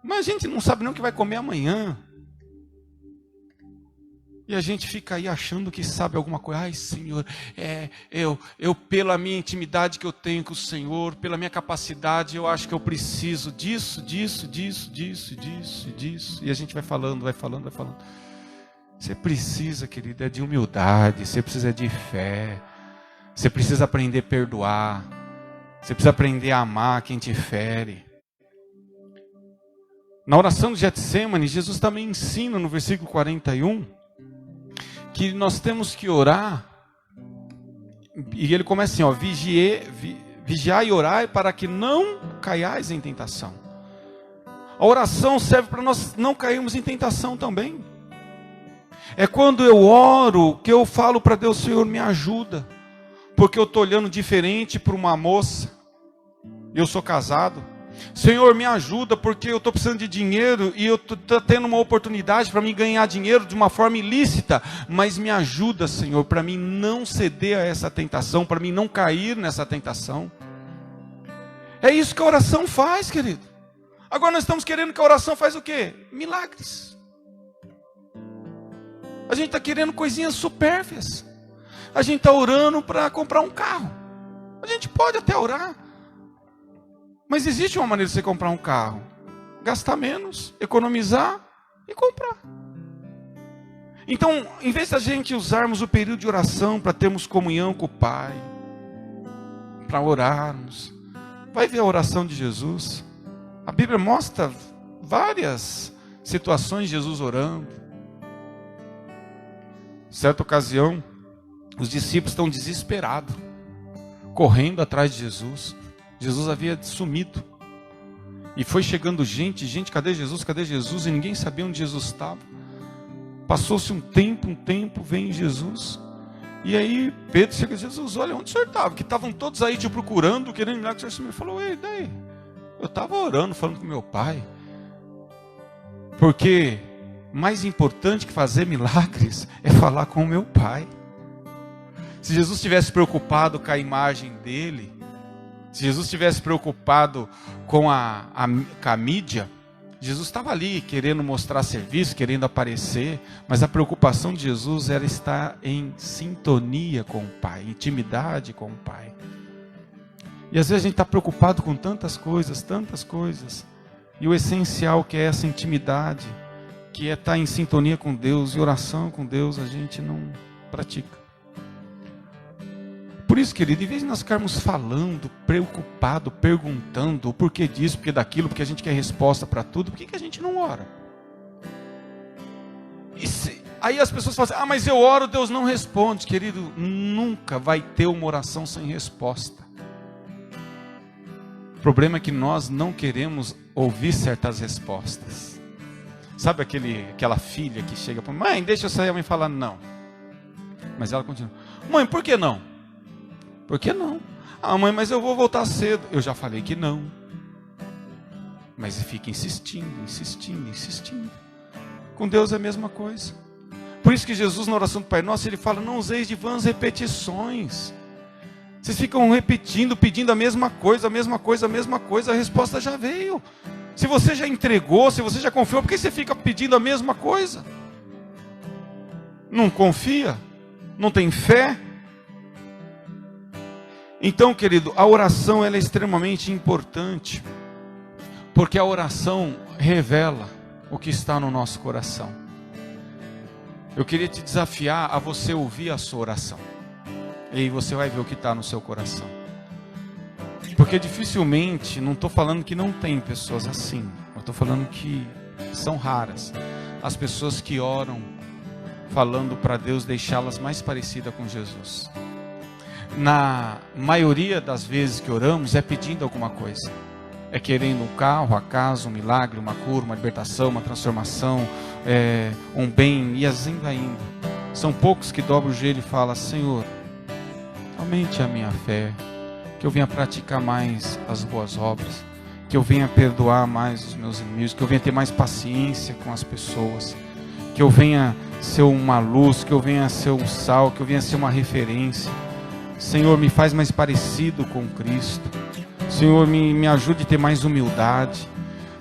Mas a gente não sabe nem o que vai comer amanhã. E a gente fica aí achando que sabe alguma coisa. Ai, Senhor, eu pela minha intimidade que eu tenho com o Senhor, pela minha capacidade, eu acho que eu preciso disso. E a gente vai falando. Você precisa, querido, é de humildade, você precisa de fé. Você precisa aprender a perdoar. Você precisa aprender a amar quem te fere. Na oração de Getsêmani, Jesus também ensina no versículo 41... que nós temos que orar, e ele começa assim, ó, vigiai e orai para que não caiais em tentação. A oração serve para nós não cairmos em tentação também. É quando eu oro que eu falo para Deus, Senhor, me ajuda, porque eu estou olhando diferente para uma moça, eu sou casado. Senhor, me ajuda porque eu estou precisando de dinheiro e eu estou tendo uma oportunidade para mim ganhar dinheiro de uma forma ilícita, mas me ajuda, Senhor, para mim não ceder a essa tentação, para mim não cair nessa tentação. É isso que a oração faz, querido. Agora nós estamos querendo que a oração faz o quê? Milagres. A gente está querendo coisinhas supérfluas. A gente está orando para comprar um carro. A gente pode até orar. Mas existe uma maneira de você comprar um carro. Gastar menos, economizar e comprar. Então, em vez da gente usarmos o período de oração para termos comunhão com o Pai, para orarmos, vai ver a oração de Jesus. A Bíblia mostra várias situações de Jesus orando. Certa ocasião, os discípulos estão desesperados, correndo atrás de Jesus. Jesus havia sumido. E foi chegando gente, cadê Jesus? Cadê Jesus? E ninguém sabia onde Jesus estava. Passou-se um tempo, vem Jesus. E aí Pedro chega a Jesus, olha, onde o senhor estava? Que estavam todos aí te procurando, querendo milagre, o senhor sumiu. Ele falou, ei, daí? Eu estava orando, falando com meu pai. Porque mais importante que fazer milagres é falar com o meu pai. Se Jesus estivesse preocupado com a imagem dele, se Jesus estivesse preocupado com a mídia, Jesus estava ali querendo mostrar serviço, querendo aparecer, mas a preocupação de Jesus era estar em sintonia com o Pai, intimidade com o Pai. E às vezes a gente está preocupado com tantas coisas, e o essencial que é essa intimidade, que é estar em sintonia com Deus, e oração com Deus, a gente não pratica. Por isso, querido, em vez de nós ficarmos falando, preocupado, perguntando o porquê disso, porquê daquilo, porque a gente quer resposta para tudo, por que a gente não ora? Aí as pessoas falam assim, mas eu oro, Deus não responde. Querido, nunca vai ter uma oração sem resposta. O problema é que nós não queremos ouvir certas respostas. Sabe aquela filha que chega para mãe, deixa eu sair, a mãe fala não. Mas ela continua, mãe, por que não? Por que não? Ah, mãe, mas eu vou voltar cedo. Eu já falei que não. Mas fica insistindo. Com Deus é a mesma coisa. Por isso que Jesus, na oração do Pai Nosso, ele fala, não useis de vãs repetições. Vocês ficam repetindo, pedindo a mesma coisa, a resposta já veio. Se você já entregou, se você já confiou, por que você fica pedindo a mesma coisa? Não confia? Não tem fé? Então, querido, a oração ela é extremamente importante, porque a oração revela o que está no nosso coração. Eu queria te desafiar a você ouvir a sua oração, e aí você vai ver o que está no seu coração. Porque dificilmente, não estou falando que não tem pessoas assim, eu estou falando que são raras as pessoas que oram falando para Deus deixá-las mais parecidas com Jesus. Na maioria das vezes que oramos é pedindo alguma coisa, é querendo um carro, a casa, um milagre, uma cura, uma libertação, uma transformação, um bem, e assim vai indo. São poucos que dobram o joelho e falam: Senhor, aumente a minha fé, que eu venha praticar mais as boas obras, que eu venha perdoar mais os meus inimigos, que eu venha ter mais paciência com as pessoas, que eu venha ser uma luz, que eu venha ser um sal, que eu venha ser uma referência. Senhor, me faz mais parecido com Cristo. Senhor, me ajude a ter mais humildade.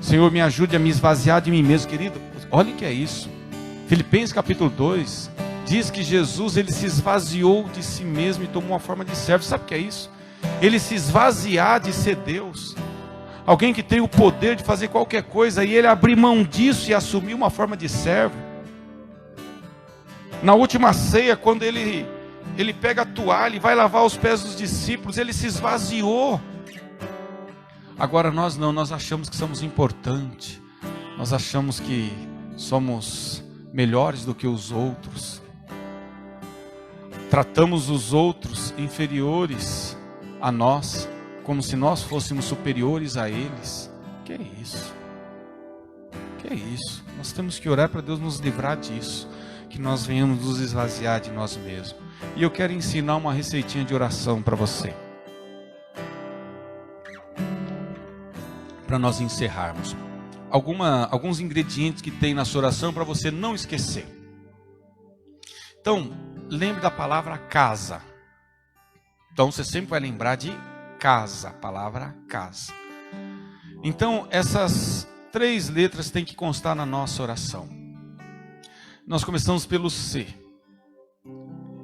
Senhor, me ajude a me esvaziar de mim mesmo. Querido, olha o que é isso. Filipenses capítulo 2 diz que Jesus, ele se esvaziou de si mesmo e tomou uma forma de servo. Sabe o que é isso? Ele se esvaziar de ser Deus. Alguém que tem o poder de fazer qualquer coisa, e ele abrir mão disso e assumir uma forma de servo. Na última ceia, quando ele pega a toalha e vai lavar os pés dos discípulos, ele se esvaziou. Agora nós não, nós achamos que somos importantes, nós achamos que somos melhores do que os outros, tratamos os outros inferiores a nós, como se nós fôssemos superiores a eles. Que é isso? Que é isso? Nós temos que orar para Deus nos livrar disso, que nós venhamos nos esvaziar de nós mesmos. E eu quero ensinar uma receitinha de oração para você, para nós encerrarmos. Alguns ingredientes que tem na sua oração para você não esquecer. Então, lembre da palavra casa. Então você sempre vai lembrar de casa, a palavra casa. Então essas 3 letras têm que constar na nossa oração. Nós começamos pelo C.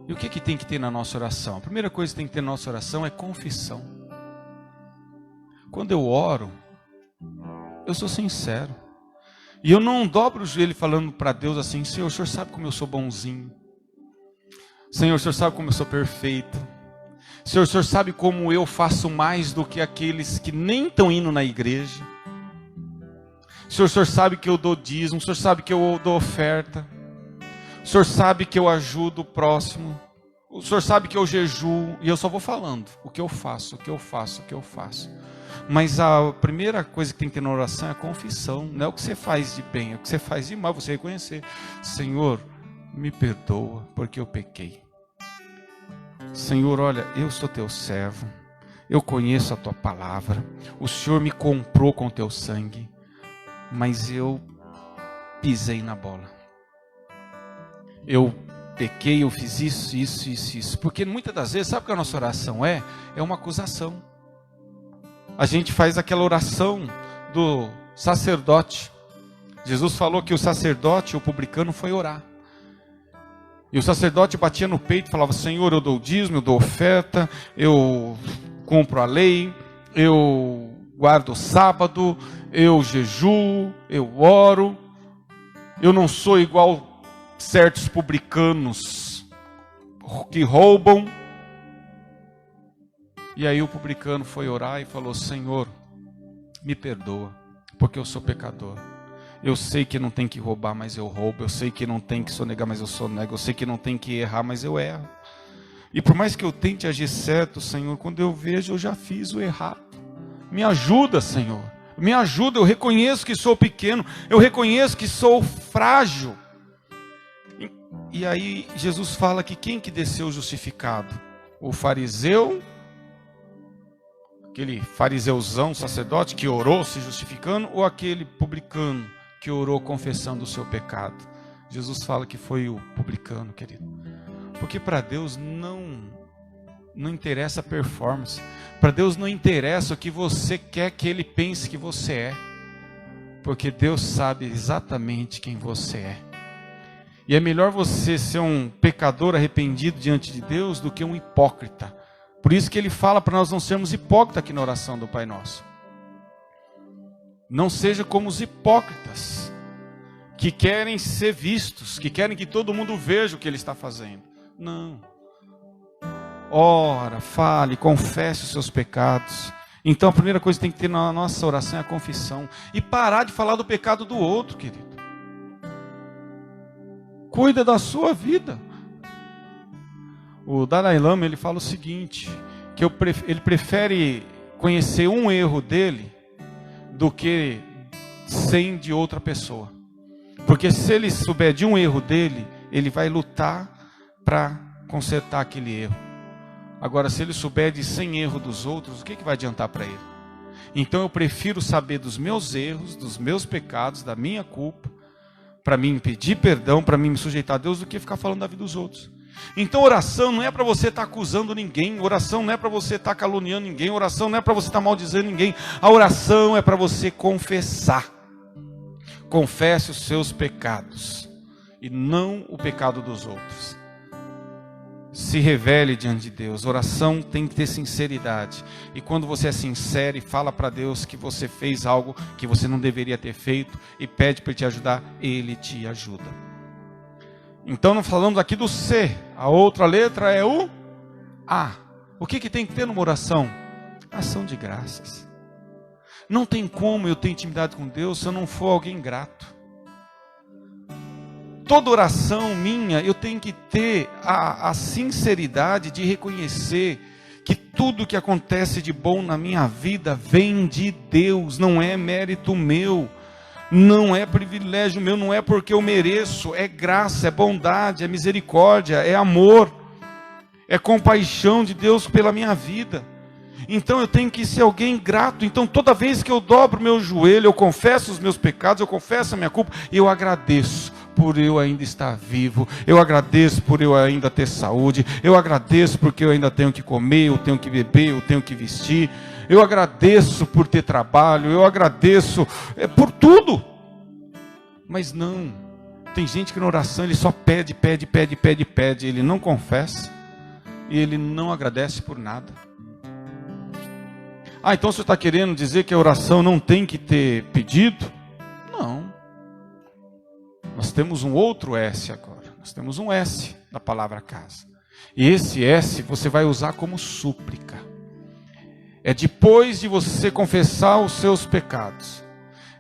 E o que tem que ter na nossa oração? A primeira coisa que tem que ter na nossa oração é confissão. Quando eu oro, eu sou sincero. E eu não dobro o joelho falando para Deus assim: Senhor, o Senhor sabe como eu sou bonzinho. Senhor, o Senhor sabe como eu sou perfeito. Senhor, o Senhor sabe como eu faço mais do que aqueles que nem estão indo na igreja. Senhor, o Senhor sabe que eu dou dízimo. O Senhor sabe que eu dou oferta. O Senhor sabe que eu ajudo o próximo. O Senhor sabe que eu jejuo. E eu só vou falando o que eu faço, o que eu faço, o que eu faço. Mas a primeira coisa que tem que ter na oração é a confissão. Não é o que você faz de bem, é o que você faz de mal. Você reconhecer: Senhor, me perdoa porque eu pequei. Senhor, olha, eu sou teu servo. Eu conheço a tua palavra. O Senhor me comprou com teu sangue. Mas eu pisei na bola. Eu pequei, eu fiz isso. Porque muitas das vezes, sabe o que a nossa oração é? É uma acusação. A gente faz aquela oração do sacerdote. Jesus falou que o sacerdote, o publicano, foi orar. E o sacerdote batia no peito e falava: Senhor, eu dou dízimo, eu dou oferta, eu cumpro a lei, eu guardo o sábado, eu jejuo, eu oro. Eu não sou igual certos publicanos que roubam. E aí o publicano foi orar e falou: Senhor, me perdoa, porque eu sou pecador. Eu sei que não tem que roubar, mas eu roubo. Eu sei que não tem que sonegar, mas eu sonego. Eu sei que não tem que errar, mas eu erro. E por mais que eu tente agir certo, Senhor, quando eu vejo, eu já fiz o errado. Me ajuda, Senhor. Me ajuda, eu reconheço que sou pequeno. Eu reconheço que sou frágil. E aí Jesus fala que quem que desceu justificado? O fariseu, aquele fariseuzão, sacerdote, que orou se justificando, ou aquele publicano que orou confessando o seu pecado? Jesus fala que foi o publicano, querido. Porque para Deus não interessa a performance. Para Deus não interessa o que você quer que Ele pense que você é. Porque Deus sabe exatamente quem você é. E é melhor você ser um pecador arrependido diante de Deus do que um hipócrita. Por isso que ele fala para nós não sermos hipócritas aqui na oração do Pai Nosso. Não seja como os hipócritas, que querem ser vistos, que querem que todo mundo veja o que ele está fazendo. Não. Ora, fale, confesse os seus pecados. Então a primeira coisa que tem que ter na nossa oração é a confissão. E parar de falar do pecado do outro, querido. Cuida da sua vida. O Dalai Lama, ele fala o seguinte, que ele prefere conhecer um erro dele do que 100 de outra pessoa. Porque se ele souber de um erro dele, ele vai lutar para consertar aquele erro. Agora, se ele souber de 100 erros dos outros, o que vai adiantar para ele? Então eu prefiro saber dos meus erros, dos meus pecados, da minha culpa, para mim pedir perdão, para mim me sujeitar a Deus, do que ficar falando da vida dos outros. Então oração não é para você estar acusando ninguém, oração não é para você estar caluniando ninguém, oração não é para você estar maldizendo ninguém, a oração é para você confessar. Confesse os seus pecados e não o pecado dos outros. Se revele diante de Deus. Oração tem que ter sinceridade. E quando você é sincero e fala para Deus que você fez algo que você não deveria ter feito e pede para Ele te ajudar, Ele te ajuda. Então nós falamos aqui do C. A outra letra é o A. O que tem que ter numa oração? Ação de graças. Não tem como eu ter intimidade com Deus se eu não for alguém grato. Toda oração minha, eu tenho que ter a sinceridade de reconhecer que tudo que acontece de bom na minha vida vem de Deus, não é mérito meu, não é privilégio meu, não é porque eu mereço, é graça, é bondade, é misericórdia, é amor, é compaixão de Deus pela minha vida. Então eu tenho que ser alguém grato. Então toda vez que eu dobro meu joelho, eu confesso os meus pecados, eu confesso a minha culpa, eu agradeço por eu ainda estar vivo, eu agradeço por eu ainda ter saúde, eu agradeço porque eu ainda tenho que comer, eu tenho que beber, eu tenho que vestir, eu agradeço por ter trabalho, eu agradeço por tudo. Mas não, tem gente que na oração ele só pede, ele não confessa e ele não agradece por nada. Então você está querendo dizer que a oração não tem que ter pedido? Não. Nós temos um outro S agora. Nós temos um S da palavra casa. E esse S você vai usar como súplica. É depois de você confessar os seus pecados.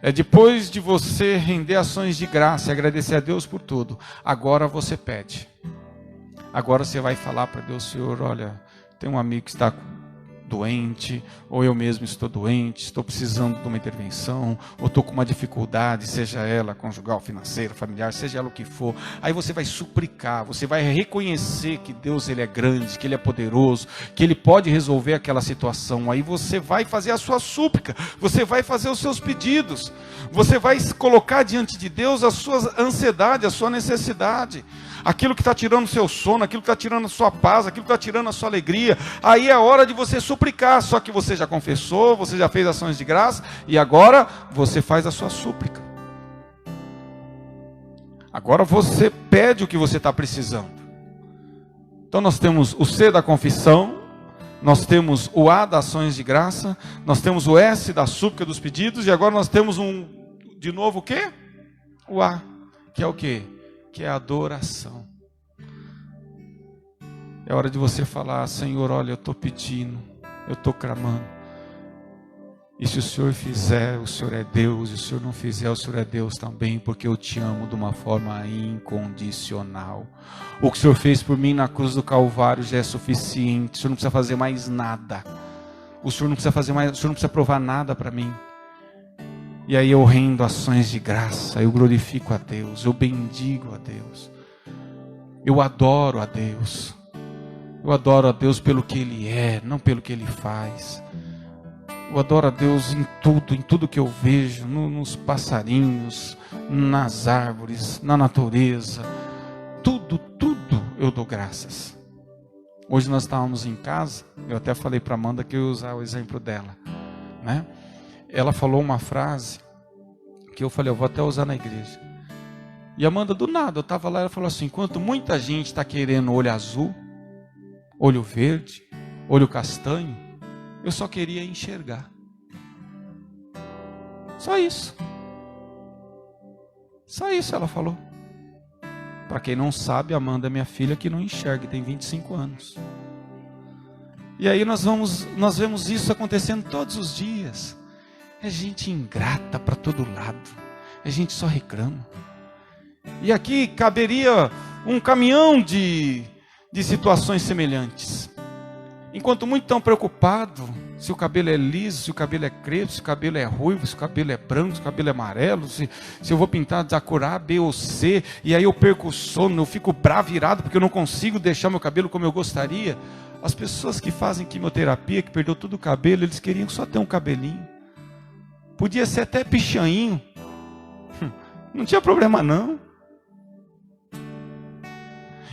É depois de você render ações de graça e agradecer a Deus por tudo. Agora você pede. Agora você vai falar para Deus, Senhor, olha, tem um amigo que está doente, ou eu mesmo estou doente, estou precisando de uma intervenção, ou estou com uma dificuldade, seja ela conjugal, financeira, familiar, seja ela o que for. Aí você vai suplicar, você vai reconhecer que Deus ele é grande, que Ele é poderoso, que Ele pode resolver aquela situação. Aí você vai fazer a sua súplica, você vai fazer os seus pedidos, você vai colocar diante de Deus a sua ansiedade, a sua necessidade, aquilo que está tirando o seu sono, aquilo que está tirando a sua paz, aquilo que está tirando a sua alegria. Aí é a hora de você suplicar, só que você já confessou, você já fez ações de graça, e agora você faz a sua súplica. Agora você pede o que você está precisando. Então nós temos o C da confissão, nós temos o A das ações de graça, nós temos o S da súplica dos pedidos, e agora nós temos de novo o quê? O A, que é o quê? Que é a adoração. É hora de você falar, Senhor, olha, eu estou pedindo, eu estou clamando. E se o Senhor fizer, o Senhor é Deus. E se o Senhor não fizer, o Senhor é Deus também, porque eu te amo de uma forma incondicional. O que o Senhor fez por mim na cruz do Calvário já é suficiente. O Senhor não precisa fazer mais nada. O Senhor não precisa fazer mais, o Senhor não precisa provar nada para mim. E aí eu rendo ações de graça, eu glorifico a Deus, eu bendigo a Deus, eu adoro a Deus. Eu adoro a Deus pelo que Ele é, não pelo que Ele faz. Eu adoro a Deus em tudo que eu vejo, nos passarinhos, nas árvores, na natureza. Tudo eu dou graças. Hoje nós estávamos em casa, eu até falei para Amanda que eu ia usar o exemplo dela, né? Ela falou uma frase aqui, eu falei, eu vou até usar na igreja. E Amanda, do nada, eu estava lá, ela falou assim, enquanto muita gente está querendo olho azul, olho verde, olho castanho, eu só queria enxergar. Só isso. Só isso ela falou. Para quem não sabe, Amanda é minha filha que não enxerga, tem 25 anos. E aí nós vemos isso acontecendo todos os dias. É gente ingrata para todo lado. É gente só reclama. E aqui caberia um caminhão de situações semelhantes. Enquanto muitos estão preocupados se o cabelo é liso, se o cabelo é crespo, se o cabelo é ruivo, se o cabelo é branco, se o cabelo é amarelo, se eu vou pintar da cor A, B ou C, e aí eu perco o sono, eu fico virado porque eu não consigo deixar meu cabelo como eu gostaria. As pessoas que fazem quimioterapia, que perdeu todo o cabelo, eles queriam só ter um cabelinho. Podia ser até pichainho. Não tinha problema não.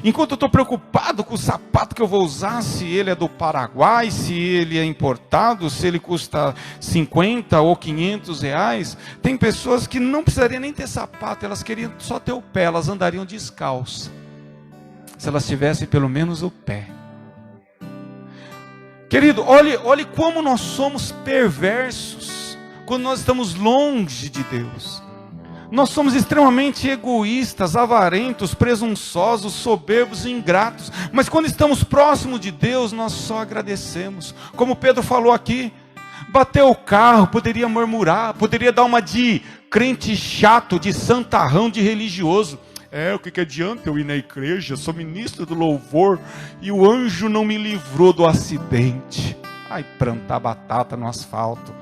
Enquanto eu estou preocupado com o sapato que eu vou usar, se ele é do Paraguai, se ele é importado, se ele custa 50 ou 500 reais, tem pessoas que não precisariam nem ter sapato, elas queriam só ter o pé, elas andariam descalças. Se elas tivessem pelo menos o pé. Querido, olhe como nós somos perversos quando nós estamos longe de Deus. Nós somos extremamente egoístas, avarentos, presunçosos, soberbos e ingratos. Mas quando estamos próximos de Deus, nós só agradecemos. Como Pedro falou aqui, bateu o carro, poderia murmurar, poderia dar uma de crente chato, de santarrão, de religioso. O que adianta eu ir na igreja, sou ministro do louvor e o anjo não me livrou do acidente. Ai, plantar batata no asfalto.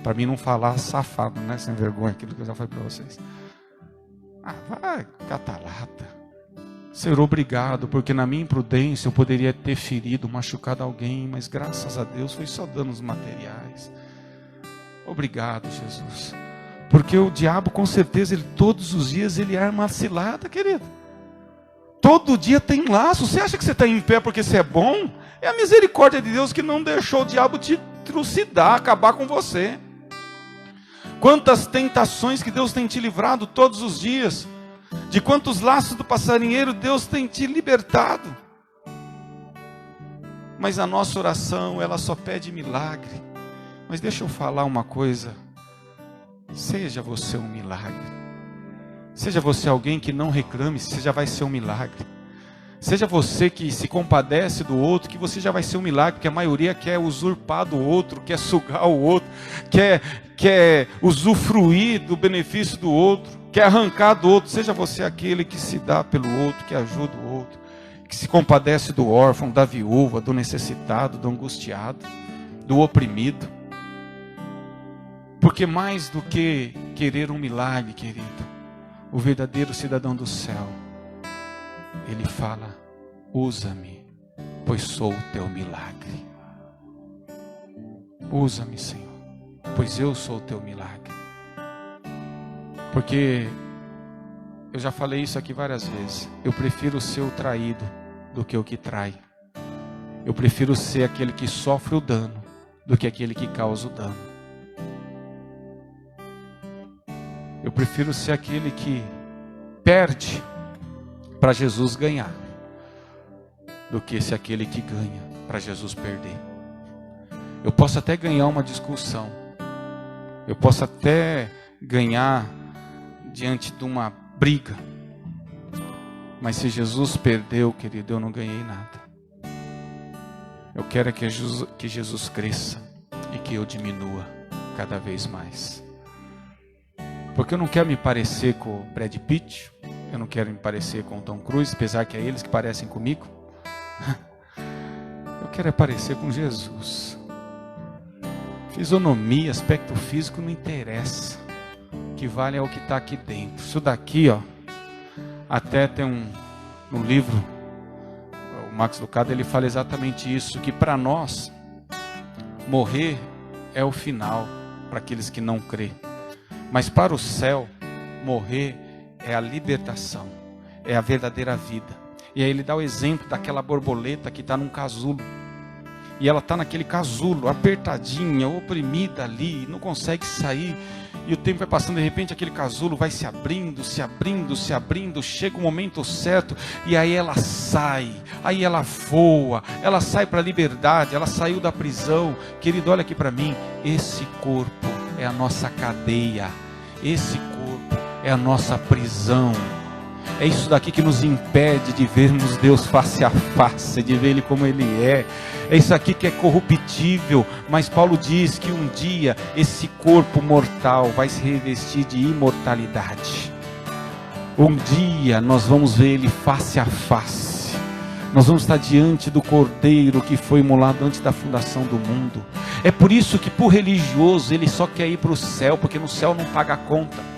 Para mim não falar safado, né? Sem vergonha, aquilo que eu já falei para vocês. Vai catar lata. Ser obrigado, porque na minha imprudência eu poderia ter ferido, machucado alguém, mas graças a Deus foi só danos materiais. Obrigado, Jesus. Porque o diabo, com certeza, todos os dias ele arma a cilada, querido. Todo dia tem laço. Você acha que você está em pé porque você é bom? É a misericórdia de Deus que não deixou o diabo te trucidar, acabar com você. Quantas tentações que Deus tem te livrado todos os dias. De quantos laços do passarinheiro Deus tem te libertado. Mas a nossa oração, ela só pede milagre. Mas deixa eu falar uma coisa. Seja você um milagre. Seja você alguém que não reclame, você já vai ser um milagre. Seja você que se compadece do outro, que você já vai ser um milagre, porque a maioria quer usurpar do outro, quer sugar o outro, quer usufruir do benefício do outro, quer arrancar do outro. Seja você aquele que se dá pelo outro, que ajuda o outro, que se compadece do órfão, da viúva, do necessitado, do angustiado, do oprimido. Porque mais do que querer um milagre, querido, o verdadeiro cidadão do céu, ele fala, usa-me, pois sou o teu milagre. Usa-me, Senhor, pois eu sou o teu milagre. Porque, eu já falei isso aqui várias vezes, eu prefiro ser o traído do que o que trai. Eu prefiro ser aquele que sofre o dano do que aquele que causa o dano. Eu prefiro ser aquele que perde para Jesus ganhar, do que ser aquele que ganha para Jesus perder. Eu posso até ganhar uma discussão, eu posso até ganhar diante de uma briga, mas se Jesus perdeu, querido, eu não ganhei nada. Eu quero é que Jesus cresça e que eu diminua cada vez mais. Porque eu não quero me parecer com o Brad Pitt, eu não quero me parecer com o Tom Cruise, apesar que é eles que parecem comigo. Eu quero é parecer com Jesus. Fisionomia, aspecto físico não interessa. O que vale é o que está aqui dentro. Isso daqui, ó, até tem no livro, o Max Lucado, ele fala exatamente isso, que para nós, morrer é o final, para aqueles que não crêem. Mas para o céu, morrer é a libertação, é a verdadeira vida. E aí ele dá o exemplo daquela borboleta que está num casulo. E ela está naquele casulo, apertadinha, oprimida ali, não consegue sair. E o tempo vai passando, de repente aquele casulo vai se abrindo, se abrindo, se abrindo, chega o momento certo, e aí ela sai, aí ela voa, ela sai para a liberdade, ela saiu da prisão. Querido, olha aqui para mim, esse corpo é a nossa cadeia, esse corpo é a nossa prisão. É isso daqui que nos impede de vermos Deus face a face, de ver Ele como Ele é. É isso aqui que é corruptível, mas Paulo diz que um dia esse corpo mortal vai se revestir de imortalidade. Um dia nós vamos ver Ele face a face. Nós vamos estar diante do Cordeiro que foi imolado antes da fundação do mundo. É por isso que para o religioso ele só quer ir para o céu, porque no céu não paga a conta.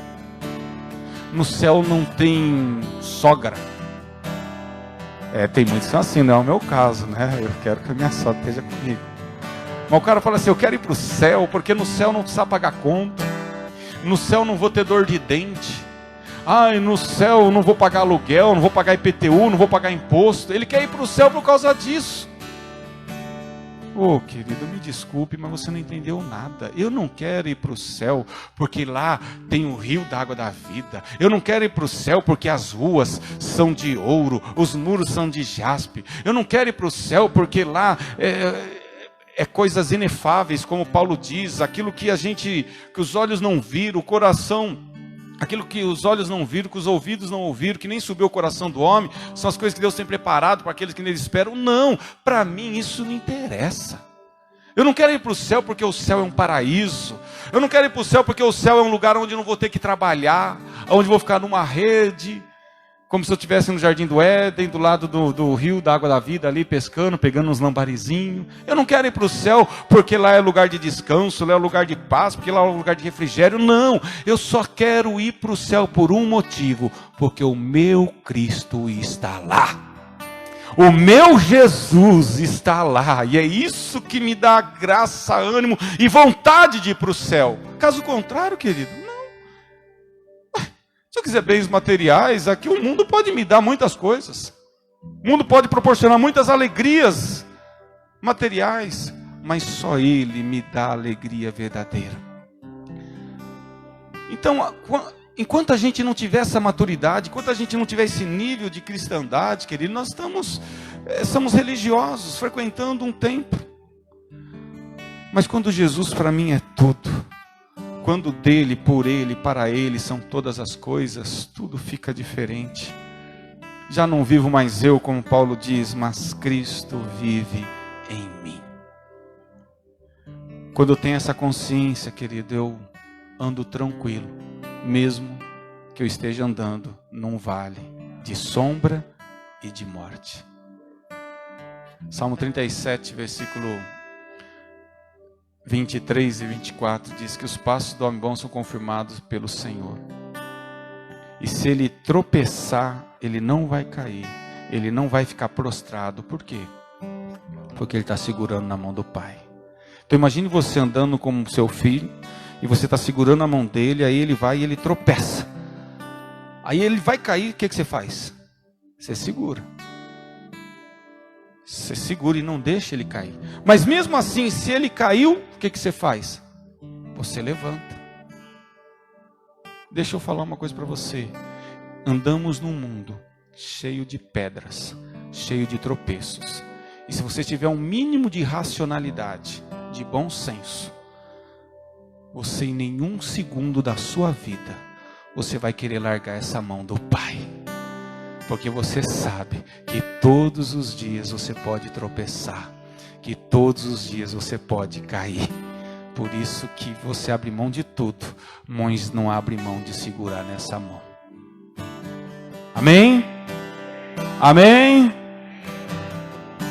No céu não tem sogra. Tem muitos que são assim, não é o meu caso, né? Eu quero que a minha sogra esteja comigo. Mas o cara fala assim, eu quero ir para o céu, porque no céu não precisa pagar conta. No céu não vou ter dor de dente. Ai, no céu não vou pagar aluguel, não vou pagar IPTU, não vou pagar imposto. Ele quer ir para o céu por causa disso. Querido, me desculpe, mas você não entendeu nada. Eu não quero ir para o céu porque lá tem o rio da água da vida. Eu não quero ir para o céu porque as ruas são de ouro, os muros são de jaspe. Eu não quero ir para o céu porque lá é coisas inefáveis, como Paulo diz, aquilo que que os olhos não viram, o coração... Aquilo que os olhos não viram, que os ouvidos não ouviram, que nem subiu o coração do homem, são as coisas que Deus tem preparado para aqueles que nele esperam. Não, para mim isso não interessa. Eu não quero ir para o céu porque o céu é um paraíso. Eu não quero ir para o céu porque o céu é um lugar onde eu não vou ter que trabalhar, onde vou ficar numa rede, como se eu estivesse no Jardim do Éden, do lado do rio da água da vida, ali pescando, pegando uns lambarizinhos. Eu não quero ir para o céu porque lá é lugar de descanso, lá é lugar de paz, porque lá é lugar de refrigério. Não, eu só quero ir para o céu por um motivo, porque o meu Cristo está lá. O meu Jesus está lá, e é isso que me dá graça, ânimo e vontade de ir para o céu. Caso contrário, querido, se eu quiser bens materiais, aqui o mundo pode me dar muitas coisas. O mundo pode proporcionar muitas alegrias materiais, mas só Ele me dá alegria verdadeira. Então, enquanto a gente não tiver essa maturidade, enquanto a gente não tiver esse nível de cristandade, querido, nós somos religiosos, frequentando um templo. Mas quando Jesus para mim é tudo, quando dele, por ele, para ele são todas as coisas, tudo fica diferente. Já não vivo mais eu, como Paulo diz, mas Cristo vive em mim. Quando eu tenho essa consciência, querido, eu ando tranquilo, mesmo que eu esteja andando num vale de sombra e de morte. Salmo 37, versículo 23 e 24 diz que os passos do homem bom são confirmados pelo Senhor. E se ele tropeçar, ele não vai cair, ele não vai ficar prostrado. Por quê? Porque ele está segurando na mão do Pai. Então imagine você andando com seu filho, e você está segurando a mão dele, aí ele vai e ele tropeça. Aí ele vai cair, o que você faz? Você segura. Você segura e não deixa ele cair. Mas mesmo assim, se ele caiu, o que você faz? Você levanta. Deixa eu falar uma coisa para você. Andamos num mundo cheio de pedras, cheio de tropeços. E se você tiver um mínimo de racionalidade, de bom senso, você em nenhum segundo da sua vida, você vai querer largar essa mão do Pai. Porque você sabe que todos os dias você pode tropeçar, que todos os dias você pode cair. Por isso que você abre mão de tudo, mas não abre mão de segurar nessa mão. Amém? Amém?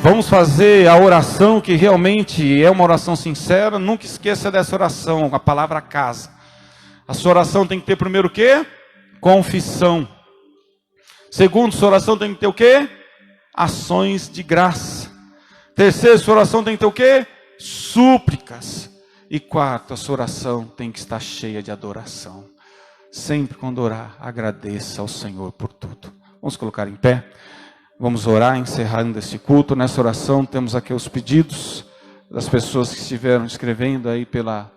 Vamos fazer a oração que realmente é uma oração sincera. Nunca esqueça dessa oração, a palavra casa. A sua oração tem que ter primeiro o quê? Confissão. Segundo, sua oração tem que ter o quê? Ações de graça. Terceiro, sua oração tem que ter o quê? Súplicas. E quarto, a sua oração tem que estar cheia de adoração. Sempre quando orar, agradeça ao Senhor por tudo. Vamos colocar em pé. Vamos orar, encerrando esse culto. Nessa oração temos aqui os pedidos das pessoas que estiveram escrevendo aí pelo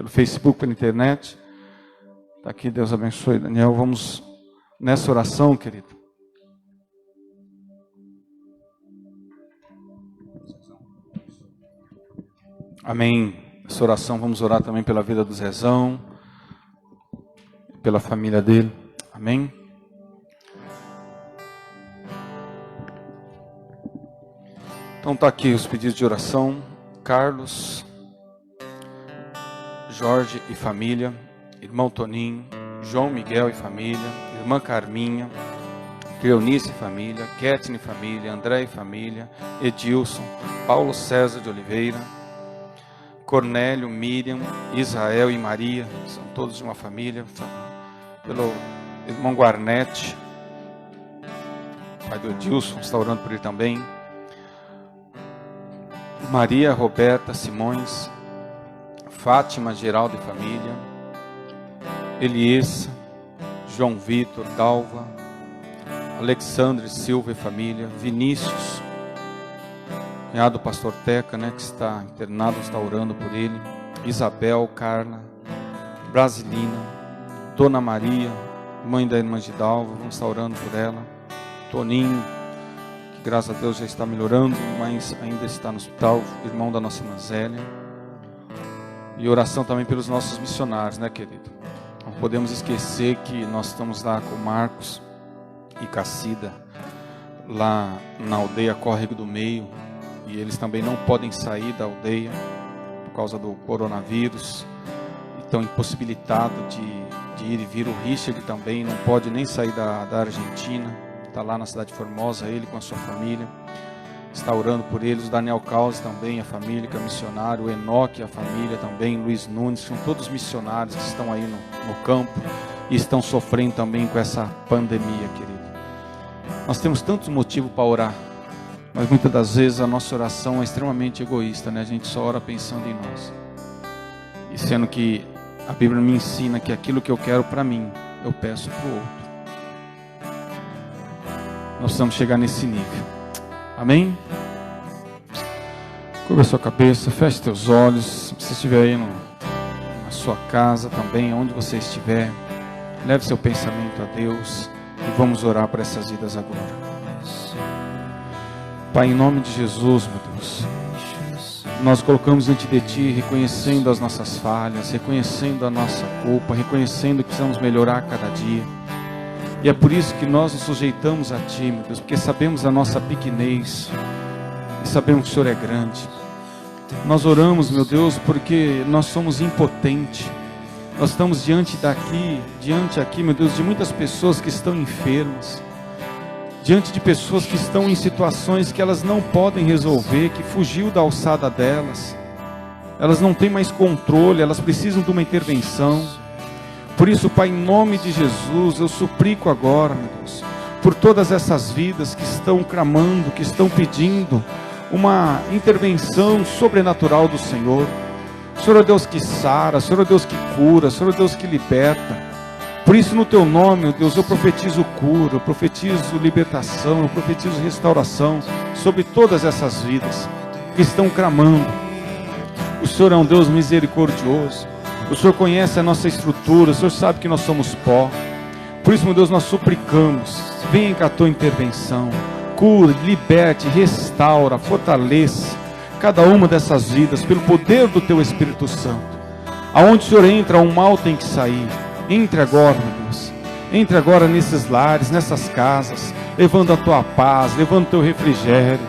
Facebook, pela internet. Está aqui, Deus abençoe, Daniel. Vamos nessa oração, querido. Amém. Essa oração, vamos orar também pela vida do Zezão, pela família dele. Amém. Então está aqui os pedidos de oração. Carlos, Jorge e família, irmão Toninho, João Miguel e família, irmã Carminha, Cleonice e família, Ketne e família, André e família, Edilson, Paulo César de Oliveira, Cornélio, Miriam, Israel e Maria, são todos de uma família, pelo irmão Guarnete, pai do Edilson, está orando por ele também, Maria Roberta Simões, Fátima Geraldo e família, Eliessa, João Vitor, Dalva, Alexandre Silva e família, Vinícius, cunhado do pastor Teca, que está internado, está orando por ele, Isabel, Carla, Brasilina, Dona Maria, mãe da irmã de Dalva, vamos estar orando por ela, Toninho, que graças a Deus já está melhorando, mas ainda está no hospital, irmão da nossa irmã Zélia, e oração também pelos nossos missionários, querido? Não podemos esquecer que nós estamos lá com Marcos e Cacida, lá na aldeia Córrego do Meio, e eles também não podem sair da aldeia por causa do coronavírus, estão impossibilitados de ir e vir. O Richard também não pode nem sair da Argentina, está lá na cidade de Formosa, ele com a sua família, está orando por eles. O Daniel Caus também, a família, que é missionário, o Enoque, a família também, Luiz Nunes, são todos missionários que estão aí no campo e estão sofrendo também com essa pandemia, querido. Nós temos tantos motivos para orar, mas muitas das vezes a nossa oração é extremamente egoísta, A gente só ora pensando em nós. E sendo que a Bíblia me ensina que aquilo que eu quero para mim, eu peço para o outro. Nós precisamos chegar nesse nível. Amém? Curva a sua cabeça, feche teus olhos. Se você estiver aí na sua casa também, onde você estiver, leve seu pensamento a Deus e vamos orar por essas vidas agora. Pai, em nome de Jesus, meu Deus, nós colocamos diante de Ti, reconhecendo as nossas falhas, reconhecendo a nossa culpa, reconhecendo que precisamos melhorar a cada dia. E é por isso que nós nos sujeitamos a Ti, meu Deus, porque sabemos a nossa pequenez e sabemos que o Senhor é grande. Nós oramos, meu Deus, porque nós somos impotentes. Nós estamos diante aqui, meu Deus, de muitas pessoas que estão enfermas, diante de pessoas que estão em situações que elas não podem resolver, que fugiu da alçada delas, elas não têm mais controle, elas precisam de uma intervenção. Por isso, Pai, em nome de Jesus, eu suplico agora, meu Deus, por todas essas vidas que estão clamando, que estão pedindo uma intervenção sobrenatural do Senhor. O Senhor é Deus que sara, o Senhor é Deus que cura, o Senhor é Deus que liberta. Por isso, no Teu nome, meu Deus, eu profetizo cura, eu profetizo libertação, eu profetizo restauração sobre todas essas vidas que estão clamando. O Senhor é um Deus misericordioso. O Senhor conhece a nossa estrutura, o Senhor sabe que nós somos pó. Por isso, meu Deus, nós suplicamos, venha com a Tua intervenção, cura, liberte, restaura, fortaleça cada uma dessas vidas, pelo poder do Teu Espírito Santo. Aonde o Senhor entra, o mal tem que sair. Entre agora, meu Deus, entre agora nesses lares, nessas casas, levando a Tua paz, levando o Teu refrigério.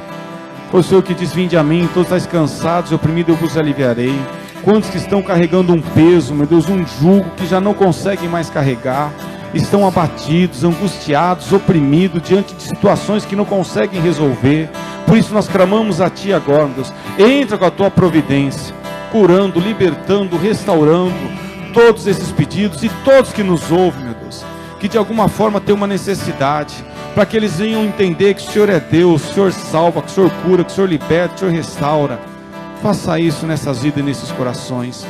Foi o Senhor que diz: vinde a mim, todos estáis cansados e oprimidos, eu vos aliviarei. Quantos que estão carregando um peso, meu Deus, um jugo que já não conseguem mais carregar, estão abatidos, angustiados, oprimidos, diante de situações que não conseguem resolver. Por isso nós clamamos a Ti agora, meu Deus, entra com a Tua providência, curando, libertando, restaurando todos esses pedidos e todos que nos ouvem, meu Deus, que de alguma forma tem uma necessidade, para que eles venham entender que o Senhor é Deus, que o Senhor salva, que o Senhor cura, que o Senhor liberta, que o Senhor restaura. Faça isso nessas vidas e nesses corações.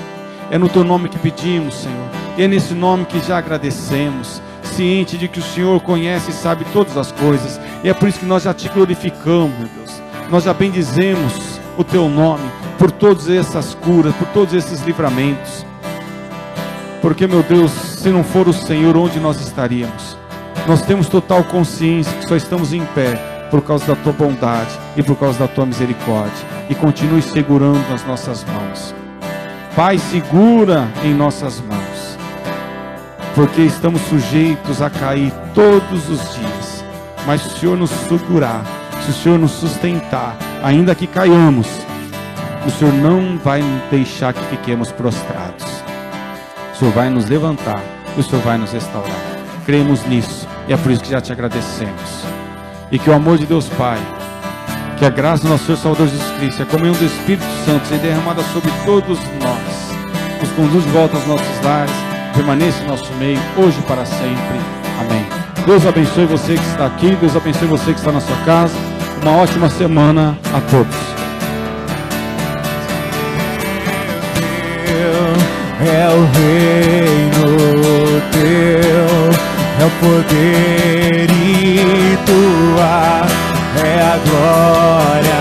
É no Teu nome que pedimos, Senhor, e é nesse nome que já agradecemos, ciente de que o Senhor conhece e sabe todas as coisas, e é por isso que nós já Te glorificamos, meu Deus, nós já bendizemos o Teu nome, por todas essas curas, por todos esses livramentos, porque, meu Deus, se não for o Senhor, onde nós estaríamos? Nós temos total consciência que só estamos em pé por causa da tua bondade e por causa da tua misericórdia. E continue segurando nas nossas mãos. Pai, segura em nossas mãos, porque estamos sujeitos a cair todos os dias. Mas se o Senhor nos segurar, se o Senhor nos sustentar, ainda que caiamos, o Senhor não vai deixar que fiquemos prostrados. O Senhor vai nos levantar e o Senhor vai nos restaurar. Cremos nisso e é por isso que já te agradecemos. E que o amor de Deus Pai, que a graça do nosso Senhor Salvador Jesus Cristo, a comunhão do Espírito Santo seja derramada sobre todos nós, nos conduz de volta aos nossos lares, permaneça em nosso meio, hoje e para sempre. Amém. Deus abençoe você que está aqui, Deus abençoe você que está na sua casa. Uma ótima semana a todos. É o reino teu, é o poder e tua, é a glória